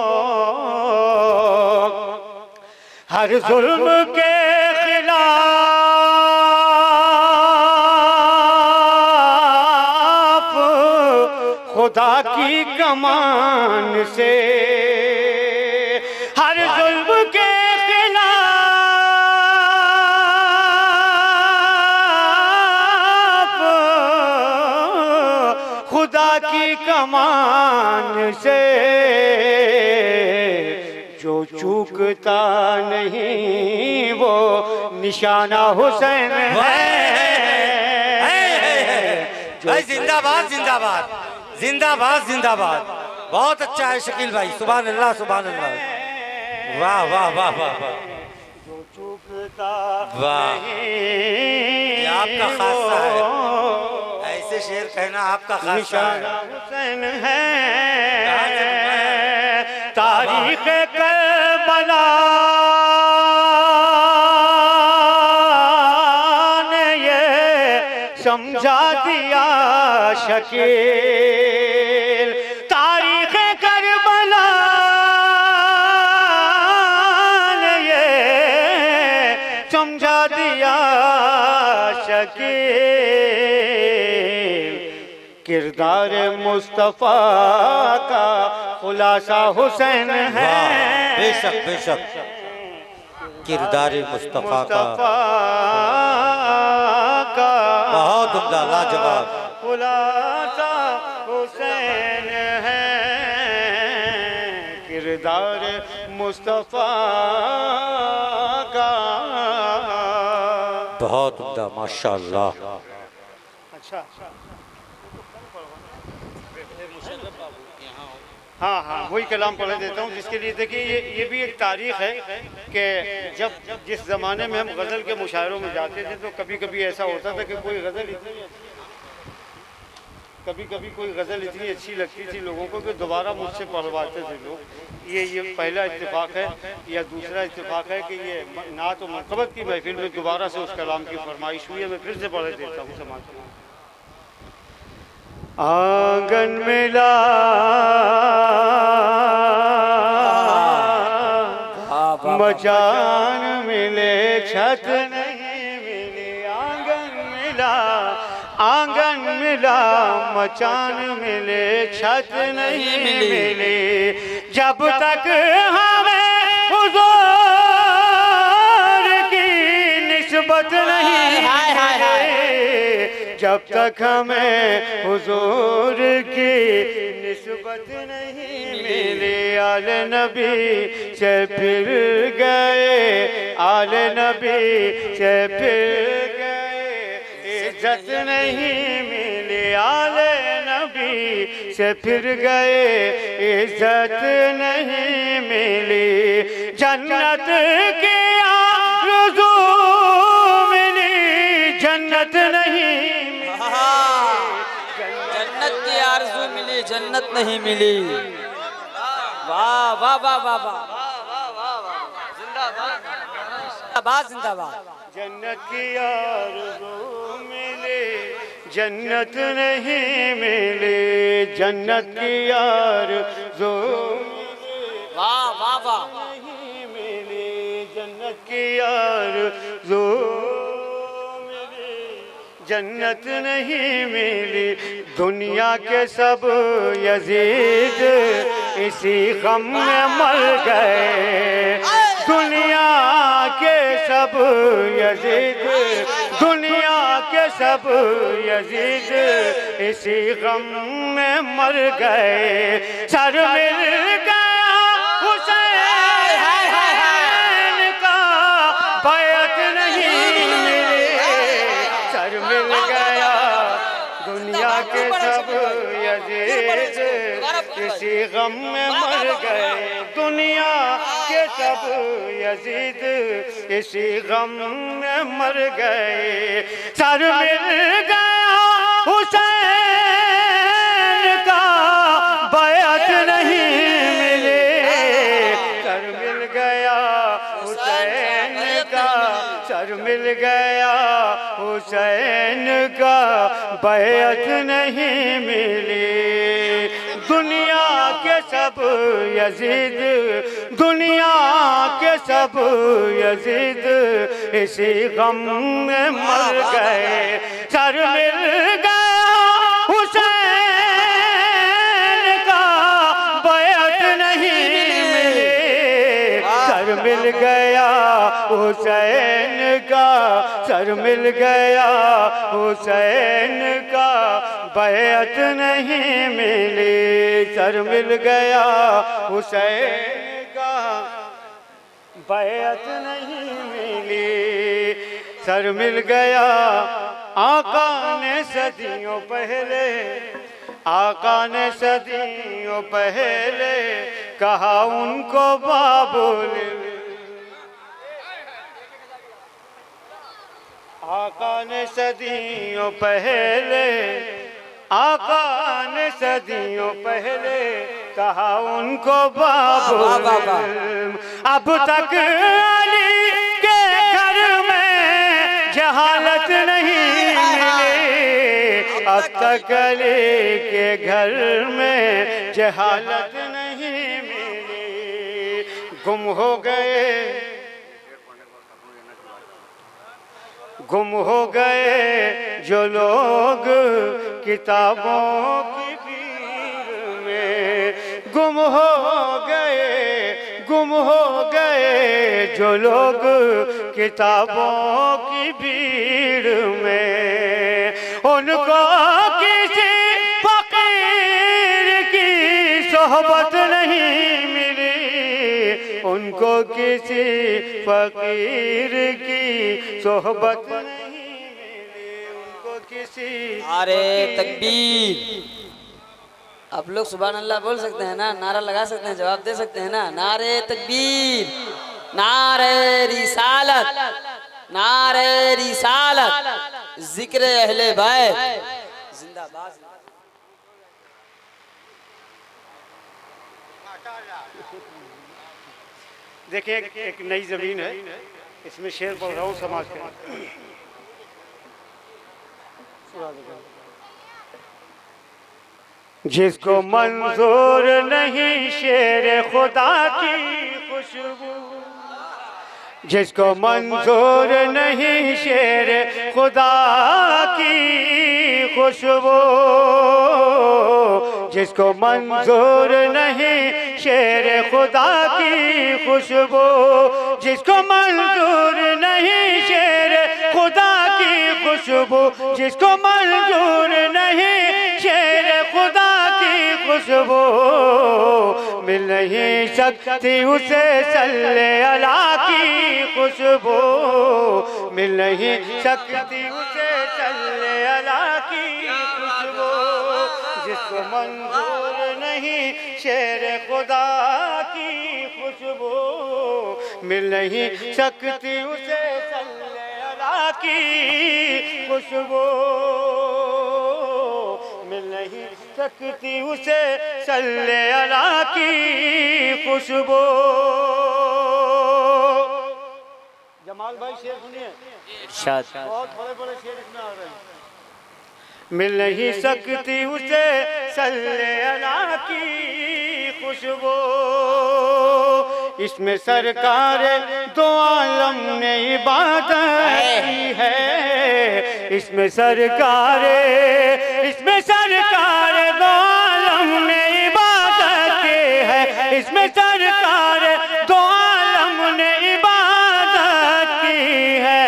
हर जुल्म के खिलाफ खुदा की कमान से हर जुल्म के खिलाफ खुदा की कमान से जो चूकता नहीं वो निशाना हुसैन है। भाई जिंदाबाद जिंदाबाद जिंदाबाद जिंदाबाद, बहुत अच्छा है शकील भाई, सुभान अल्लाह सुभान अल्लाह, वाह वाह वाह वाह वाह, जो चूकता वाह, नहीं ये आपका खासा है, ऐसे शेर कहना आपका खासा निशाना है। हुसैन है। तारीख करबला ने ये समझा दिया शकील, तारीख करबला ने ये समझा दिया शकील, किरदार मुस्तफ़ा का खुलासा हुसैन है। बेशक बेशक, किरदार मुस्तफ़ा का बहुत उम्दा, लाजवाब, खुलासा हुसैन है। किरदार मुस्तफ़ा का बहुत उम्दा, माशाअल्लाह। अच्छा, हाँ हाँ वही कलाम पढ़ देता हूँ, जिसके लिए देखिए ये भी एक तारीख है कि जब जिस ज़माने में हम गज़ल के मुशायरों में जाते थे तो कभी कभी ऐसा होता था कि कोई गज़ल कभी कभी कोई गज़ल इतनी अच्छी लगती थी लोगों को कि दोबारा मुझसे पढ़वाते थे लोग। ये पहला इत्तेफाक है। या दूसरा इत्तेफाक है कि ये नात और मरतबत की महफिल में दोबारा से उस कलाम की फरमाइश हुई है, मैं फिर से पढ़ देता हूँ समाज में। आंगन मिला मचान मिले छत नहीं मिली, आंगन मिला, आंगन मिला मचान मिले छत नहीं मिली, जब तक हमें हुजूर की निस्बत नहीं जब तक हमें हुजूर की निस्बत नहीं मिली, आले नबी से फिर गए, आले नबी से फिर गए, इज्जत नहीं मिली, आले नबी से फिर गए, इज्जत नहीं मिली, जन्नत की आरज़ू मिली, जन्नत नहीं, जन्नत की आरज़ू मिली, जन्नत नहीं मिली। वाह वाह वाह वाह वाह, जिंदाबाद जिंदाबाद। जन्नत की आरज़ू मिली, जन्नत नहीं मिली, जन्नत की आरज़ू वाह वाह वाह, नहीं मिली, जन्नत की आरज़ू मिली, जन्नत नहीं मिली, दुनिया के सब यजीद इसी गम में मर गए। दुनिया के सब यजीद, दुनिया के सब यजीद इसी गम में मर गए। सर मिल गया हुसैन का, बैत नहीं मिली। सर मिल गया दुनिया के सब यजीद इसी गम में मर गए। दुनिया के सब यजीद इसी गम में मर गए। सर मिल गया हुसैन का, बैत नहीं मिले। सर मिल गया हुसैन का, सर मिल गया हुसैन का, बैत नहीं मिली। दुनिया के सब यजीद, दुनिया के सब यजीद इसी गम में मर गए। सर मिल गया हुसैन का, बैत नहीं मिले। सर मिल गया हुसैन का, सर मिल गया हुसैन का, बैत नहीं मिली। सर मिल गया हुसैन का, बैत नहीं मिली। सर मिल गया आका ने सदियों पहले, आका ने सदियों पहले कहा उनको बाबुल। आका ने सदियों पहले, आका ने सदियों पहले कहा उनको बाबुल। अब तक अली के घर में जहालत नहीं मिली। अब तक अली के घर में जहालत नहीं मिली। गुम हो गए, गुम हो गए जो लोग किताबों की भीड़ में। गुम हो गए, गुम हो गए जो लोग किताबों की भीड़ में। उनको किसी फकीर की सोहबत नहीं मिली। उनको किसी फकीर की सोहबत नहीं मिली। उनको किसी अरे तकबीर। आप लोग सुभान अल्लाह बोल सकते हैं ना, नारा लगा सकते हैं, जवाब दे सकते हैं ना। नारे तकबीर, नारे रिसालत, नारे रिसालत, जिक्र अहले बैत जिंदाबाद। देखिए एक नई जमीन है, इसमें शेर पढ़ रहा हूँ समाज के। जिसको मंजूर नहीं शेर खुदा की खुशबू, जिसको मंजूर नहीं शेर खुदा की खुशबू, जिसको मंजूर नहीं शेर खुदा की खुशबू, जिसको मंजूर नहीं शेर खुदा की खुशबू, जिसको मंजूर नहीं शेर खुदा की खुशबू, मिल नहीं सकती उसे सल्ले अला की खुशबू, मिल नहीं सकती उसे सल्ले अला की खुशबू, जिसको मंजूर नहीं शेर खुदा की खुशबू, मिल नहीं सकती उसे सल्ले अला की खुशबू, मिल नहीं सकती उसे सल्ले अला की खुशबू। जमाल भाई शेर सुनिए, बहुत बड़े बड़े शेर इसमें आ रहे हैं। मिल नहीं सकती उसे सल्ले अला की खुशबू, इसमें सरकार दो आलम ने इबादत की है। इसमें सरकार दो आलम ने इबादत की है। इसमें सरकार दो आलम ने इबादत की है।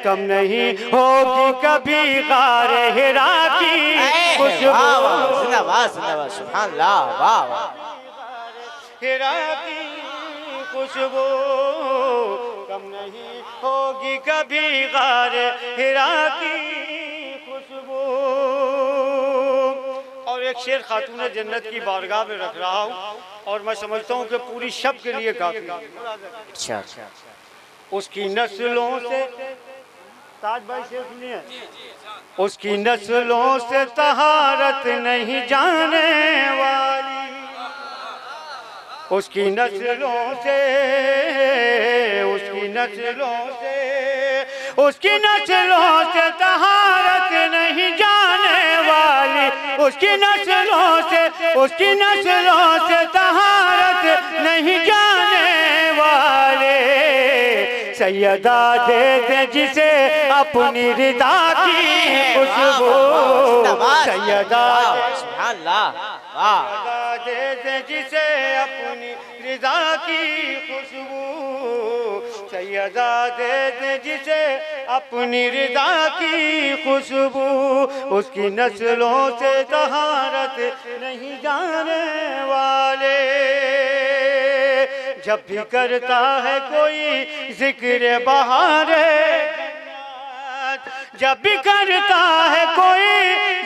कम नहीं होगी कभी गार हिरा की खुशबू, जिंदाबाद जिंदाबाद सुभान अल्लाह वाह वाह। हिरा की खुशबू कम नहीं होगी कभी गार हिरा की खुशबू। और एक शेर खातून जन्नत की बारगाह में रख रहा हूँ और मैं समझता हूँ कि पूरी शब के लिए काफी। अच्छा उसकी नस्लों से ताज भाई शेर सुनिए, उसकी नस्लों से तहारत नहीं जाने वाली, उसकी नस्लों से तहारत नहीं जाने वाली, उसकी नस्लों से तहारत नहीं जाने वाले। सैयदा दे दे जिसे अपनी रिदा की खुशबू, सैयदा सुभान अल्लाह वाह। दे दे जिसे अपनी रिदा की खुशबू, सैयदा दे दे जिसे अपनी रिदा की खुशबू। उसकी नस्लों से तहारत नहीं जाने वाले। जब भी करता है कोई जिक्र बहारे, जब भी करता है कोई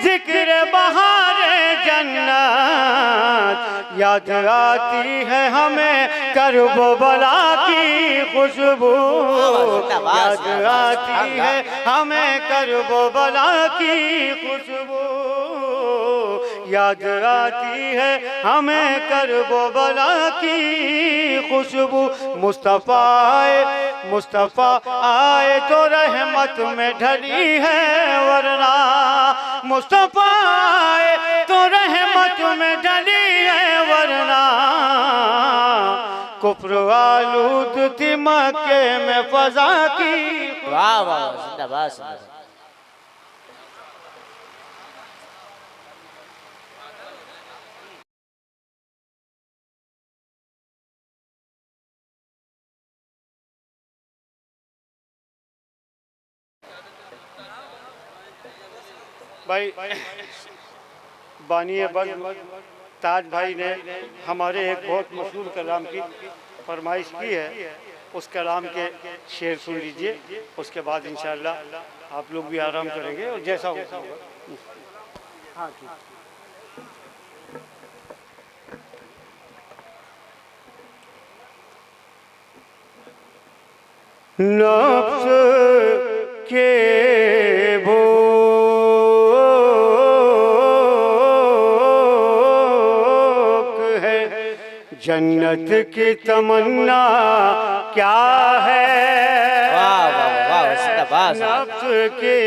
जिक्र बहारे जन्नत, याद आती है हमें करबो बला की खुशबू, याद आती है हमें करबो बला की खुशबू, याद आती है हमें करबो बला की खुशबू। मुस्तफ़ा आए तो रहमत में ढली है, वरना मुस्तफ़ा आए तो रहमत में ढली है, वरना कुफ्र आलूद थी मक्के में फजा की। वाह वाह जिंदाबाद जिंदाबाद। भाई बानिए बज़्म ताज भाई ने हमारे एक बहुत मशहूर कलाम की फरमाइश की है। उस कलाम के शेर सुन लीजिए, उसके बाद इंशाअल्लाह आप लोग भी आराम करेंगे और जैसा होगा। हाँ ठीक। नफ्स के जन्नत की तमन्ना क्या है, वाह वाह वाह जिंदाबाद। नफ्स की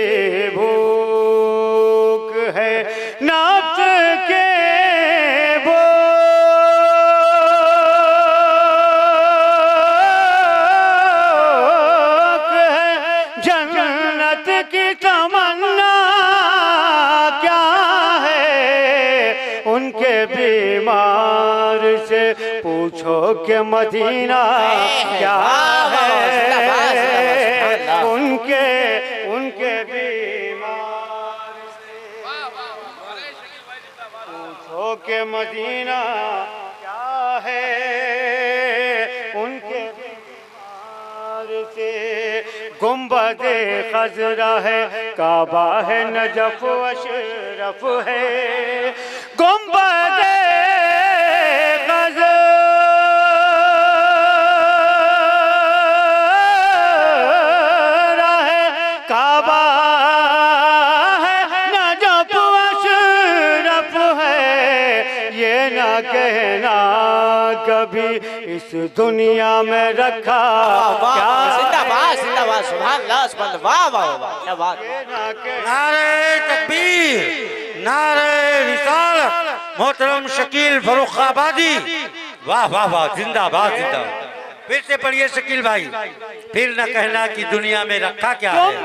भूख है, नफ्स के भूख है, जन्नत की तमन्ना क्या है। उनके बीमार से पूछो कि मदीना क्या है, उनके बीमार से पूछो कि मदीना क्या है, उनके बीमार से। गुंबदे खजरा है, काबा है, नजफ अशरफ है, गुंबदे कहना कभी इस दुनिया में रखा क्या। जिंदाबाद जिंदाबाद सुभान अल्लाह सुभान अल्लाह वाह वाह वाह क्या बात। नारे तकबीर, नारे रिसालत। मोहतरम शकील फर्रुखाबादी वाह वाह वाह, जिंदाबाद जिंदाबाद। फिर से पढ़िए शकील भाई, फिर न कहना कि दुनिया में रखा क्या है।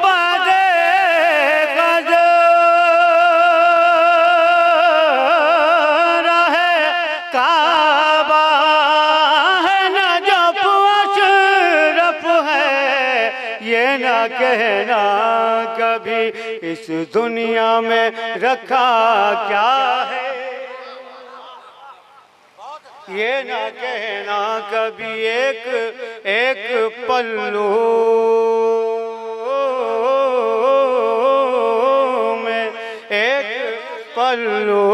काबा है नजफ अशरफ है, ये ना कहना कभी इस दुनिया में रखा क्या है। ये ना कहना कभी एक एक पल्लू में, एक पल्लू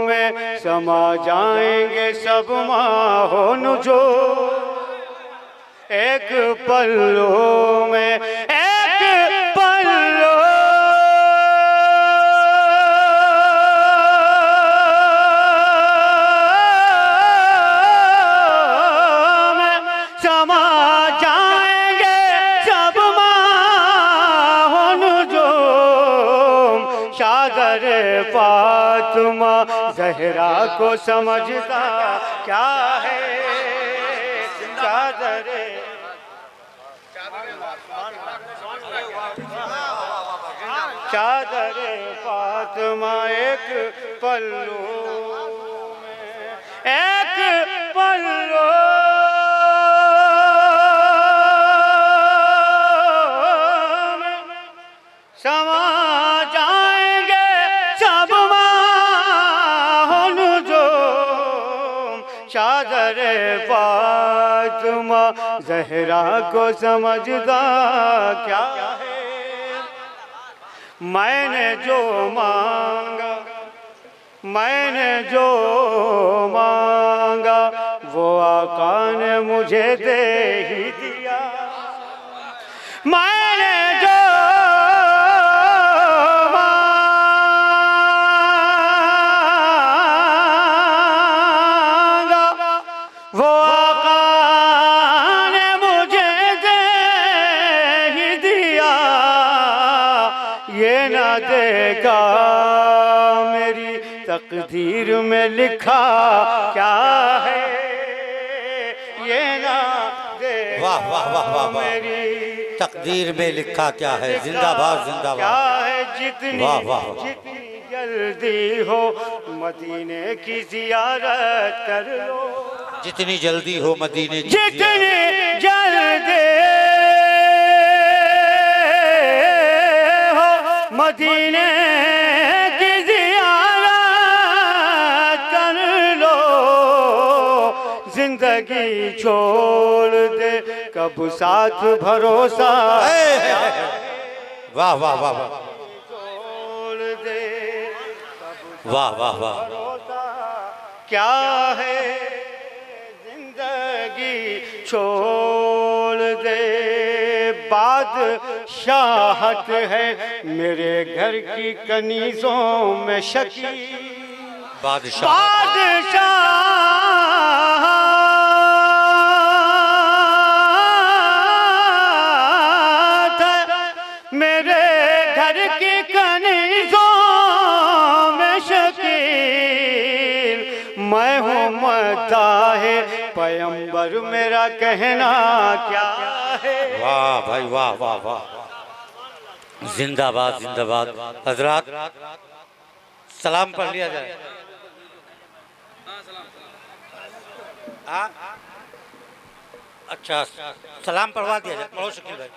में समा जाएंगे सब माहो जो, एक पल्लू में, एक पल्लू फातिमा ज़हरा को समझता क्या है। चादर चादर फातिमा एक पल्लू में, एक पल्लू में समा चादर फातिमा ज़हरा को समझदा क्या है। मैंने जो मांगा, मैंने जो मांगा वो आका ने मुझे दे ही दिया। मैंने जो देगा मेरी तकदीर में लिखा क्या है। ये ना देगा वाह वाह वाह वाह, मेरी तकदीर में लिखा क्या है। जिंदाबाद जिंदाबाद। क्या है जितनी वाह वाह, जितनी जल्दी हो मदीने की जियारत कर लो, जितनी जल्दी हो मदीने की जितनी जल्दी मदीने की ज़ियारत कर लो। जिंदगी छोड़ दे कब साथ भरोसा, वाह वाह वाह वाह, छोड़ दे वाह वाह वाह, क्या है। जिंदगी छोड़ दे बादशाहत है मेरे घर की कनीज़ों में शकी। बादशाह मेरे घर की कनीज़ों में शकील। मैं हूँ मदाहे पैगंबर मेरा कहना क्या है। वाह भाई वाह वाह वाह, जिंदाबाद जिंदाबाद। हजरात सलाम पढ़ लिया जाए। अच्छा सलाम पढ़वा दिया जाए। पढ़ो शकील भाई।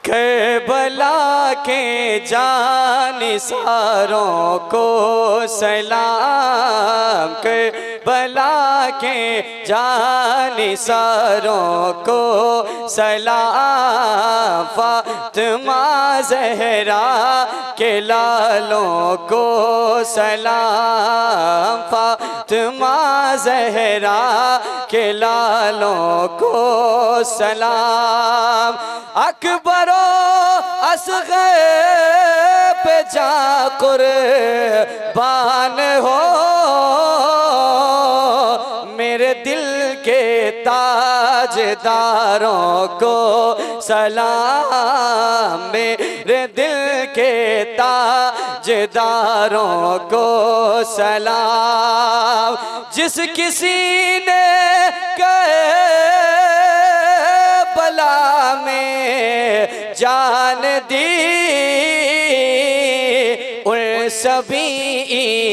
करबला के जानिसारों को सलाम, करबला के जानिसारों को सलाम, फातिमा ज़हरा के लालों को सलाम, फातिमा ज़हरा के लालों को सलाम। अकबरो असग़र पे जा कुर्बान हो, मेरे दिल के ताजदारों को सलाम, मेरे दिल के ताजदारों को सलाम। जिस किसी ने करबला में जान दी, उन सभी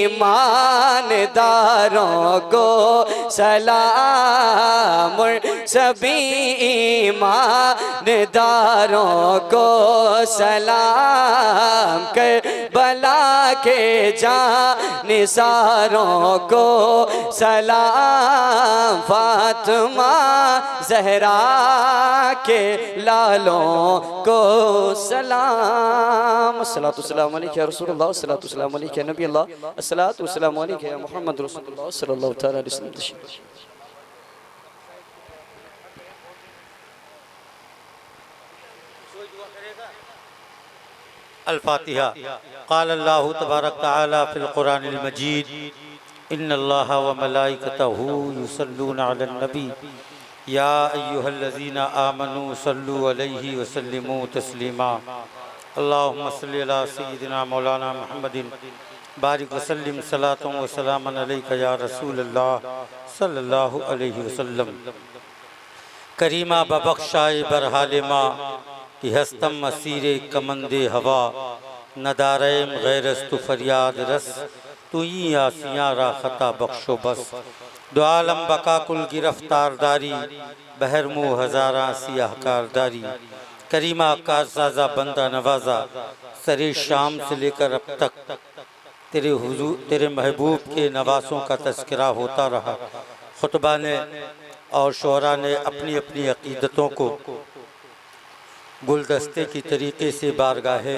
ईमानदारों को सलाम, उन सभी ईमानदारों को सलाम। करबला के जानिसारों को सलाम, फातिमा ज़हरा के लालों को सलाम। अस्सलातु वस्सलामु अलैका या रसूलल्लाह, अस्सलातु वस्सलामु अलैका या नबी अल्लाह, अस्सलातु वस्सलामु अलैका या मुहम्मद रसूलुल्लाह सल्लल्लाहु तआला अलैहि वसल्लम। अल-फातिहा। क़ाल अल्लाहु तबारक तआला फ़िल क़ुरानिल मजीद, इन्नल्लाह व मलाइकतहु युसल्लूना अलन नबी या अय्युहल्लज़ीना आमनू सल्लु अलैहि व सल्लिमू तस्लीमा। अल्लाहुम्मा सल्लि अला सय्यिदिना मौलाना मुहम्मदिन बारिक व सल्लिम सलातन व सलामन अलैका या रसूलल्लाह सल्लल्लाहु अलैहि वसल्लम। करीमा बबख्शाए बरहालिमा कि हस्तम असीरे कमंदे हवा, नदारैम गैरस्तु फरियाद रस, तू ही आसियाँ रा खता बख्शो बस। दो आलम बका कुल गिरफ्तारदारी, बहरमू हज़ारा सियाहकारदारी। करीमा का साजा बंदा नवाजा, सरे शाम से लेकर अब तक तेरे हुजूर तेरे महबूब के नवासों का तज़किरा होता रहा। खुतबा ने और शोरा ने अपनी अपनी अक़ीदतों को गुलदस्ते की तरीके से बारगाहे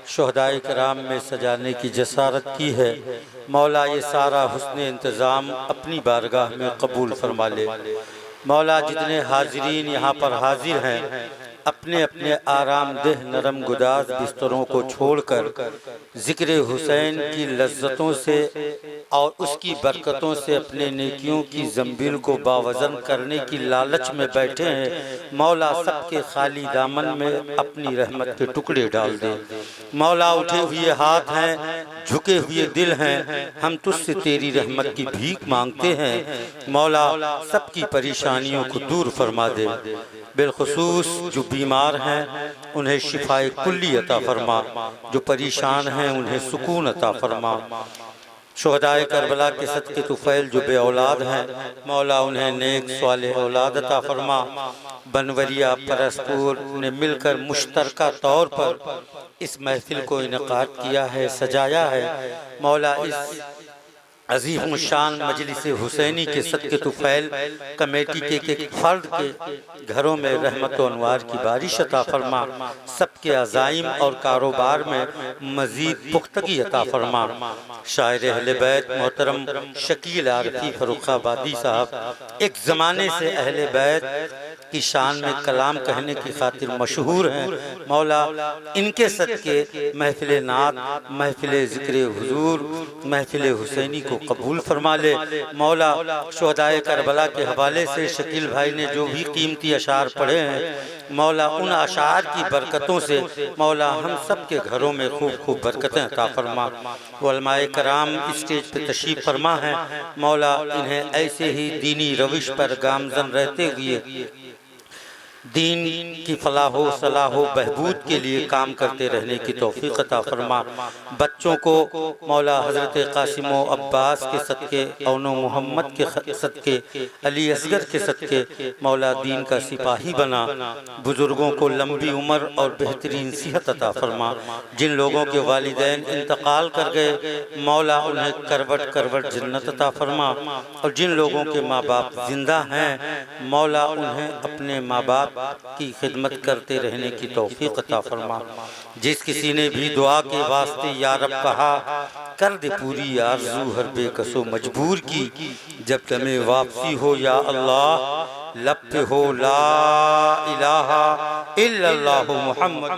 शुहदाए कराम में सजाने की जसारत की है। मौला ये सारा हुस्न इंतज़ाम अपनी बारगाह में कबूल फरमा ले। मौला जितने हाजिरीन यहाँ पर हाजिर हैं, अपने अपने आरामदेह नरम गुदाज बिस्तरों को छोड़कर ज़िक्र हुसैन की लज्जतों से और उसकी बरकतों से अपने नेकियों की ज़ंबील को बावज़न करने की लालच में बैठे हैं। मौला सबके खाली दामन में अपनी रहमत के टुकड़े डाल दे। मौला उठे हुए हाथ हैं, झुके हुए दिल हैं, हम तुझसे तेरी रहमत की भीख मांगते हैं। मौला सबकी परेशानियों को दूर फरमा दे। बिलखुसूस जो बीमार हैं उन्हें शिफाए कुल्ली अता फरमा, जो परेशान हैं उन्हें सुकून अता फरमा। शुहदाए करबला के सदके तुफ़ैल जो बे औलाद हैं, मौला उन्हें नेक स्वालिह औलाद अता फरमा। बनवरिया परसपुर ने मिलकर मुश्तरका तौर पर इस महफिल को इनक़ाद किया है, सजाया है। मौला इस अज़ीम शान मजलिस हुसैनी के सदके तुफ़ैल कमेटी के एक फ़र्द के घरों में रहमत व अनवार की बारिश अता फरमा। सबके अज़ाइम और कारोबार में मज़ीद पुख्तगी अता फरमा। शायर अहले बैत मोहतरम शकील आरफी फर्रुखाबादी साहब एक ज़माने से अहले बैत की शान में कलाम कहने की खातिर मशहूर हैं। मौला इनके सदके महफिल नात, महफिल ज़िक्र हुजूर, महफिल हुसैनी को कबूल फरमा ले। मौला शुहदाए करबला के हवाले से शकील भाई ने जो भी कीमती अशार पढ़े हैं, मौला उन अशार की बरकतों से मौला हम सब के घरों में खूब खूब बरकतें अता फरमा। उलमाए कराम स्टेज पर तशरीफ़ फरमा हैं। मौला इन्हें ऐसे ही दीनी रविश पर गामजन रहते हुए दीन की फलाहो सलाहो बहबूद के लिए काम करते रहने की तौफीक अता फरमा। बच्चों को मौला हज़रत क़ासिम अब्बास के सदके, औनो मोहम्मद के सदके, अली असगर के सदके मौला दीन का सिपाही बना। बुज़ुर्गों को लंबी उम्र और बेहतरीन सेहत अता फरमा। जिन लोगों के वालिदैन इंतकाल कर गए, मौला उन्हें करवट करवट जन्नत अता फरमा। और जिन लोगों के माँ बाप जिंदा हैं, मौला उन्हें अपने माँ बाप की खिदमत करते रहने की तौफीक अता फरमा। जिस किसी ने भी दुआ के वास्ते या रब कहा, कर दे पूरी आरज़ू हर बेकसो मजबूर की। जब तुम्हें वापसी हो या अल्लाह, लब पे हो ला इलाहा इल्लल्लाहु मुहम्मद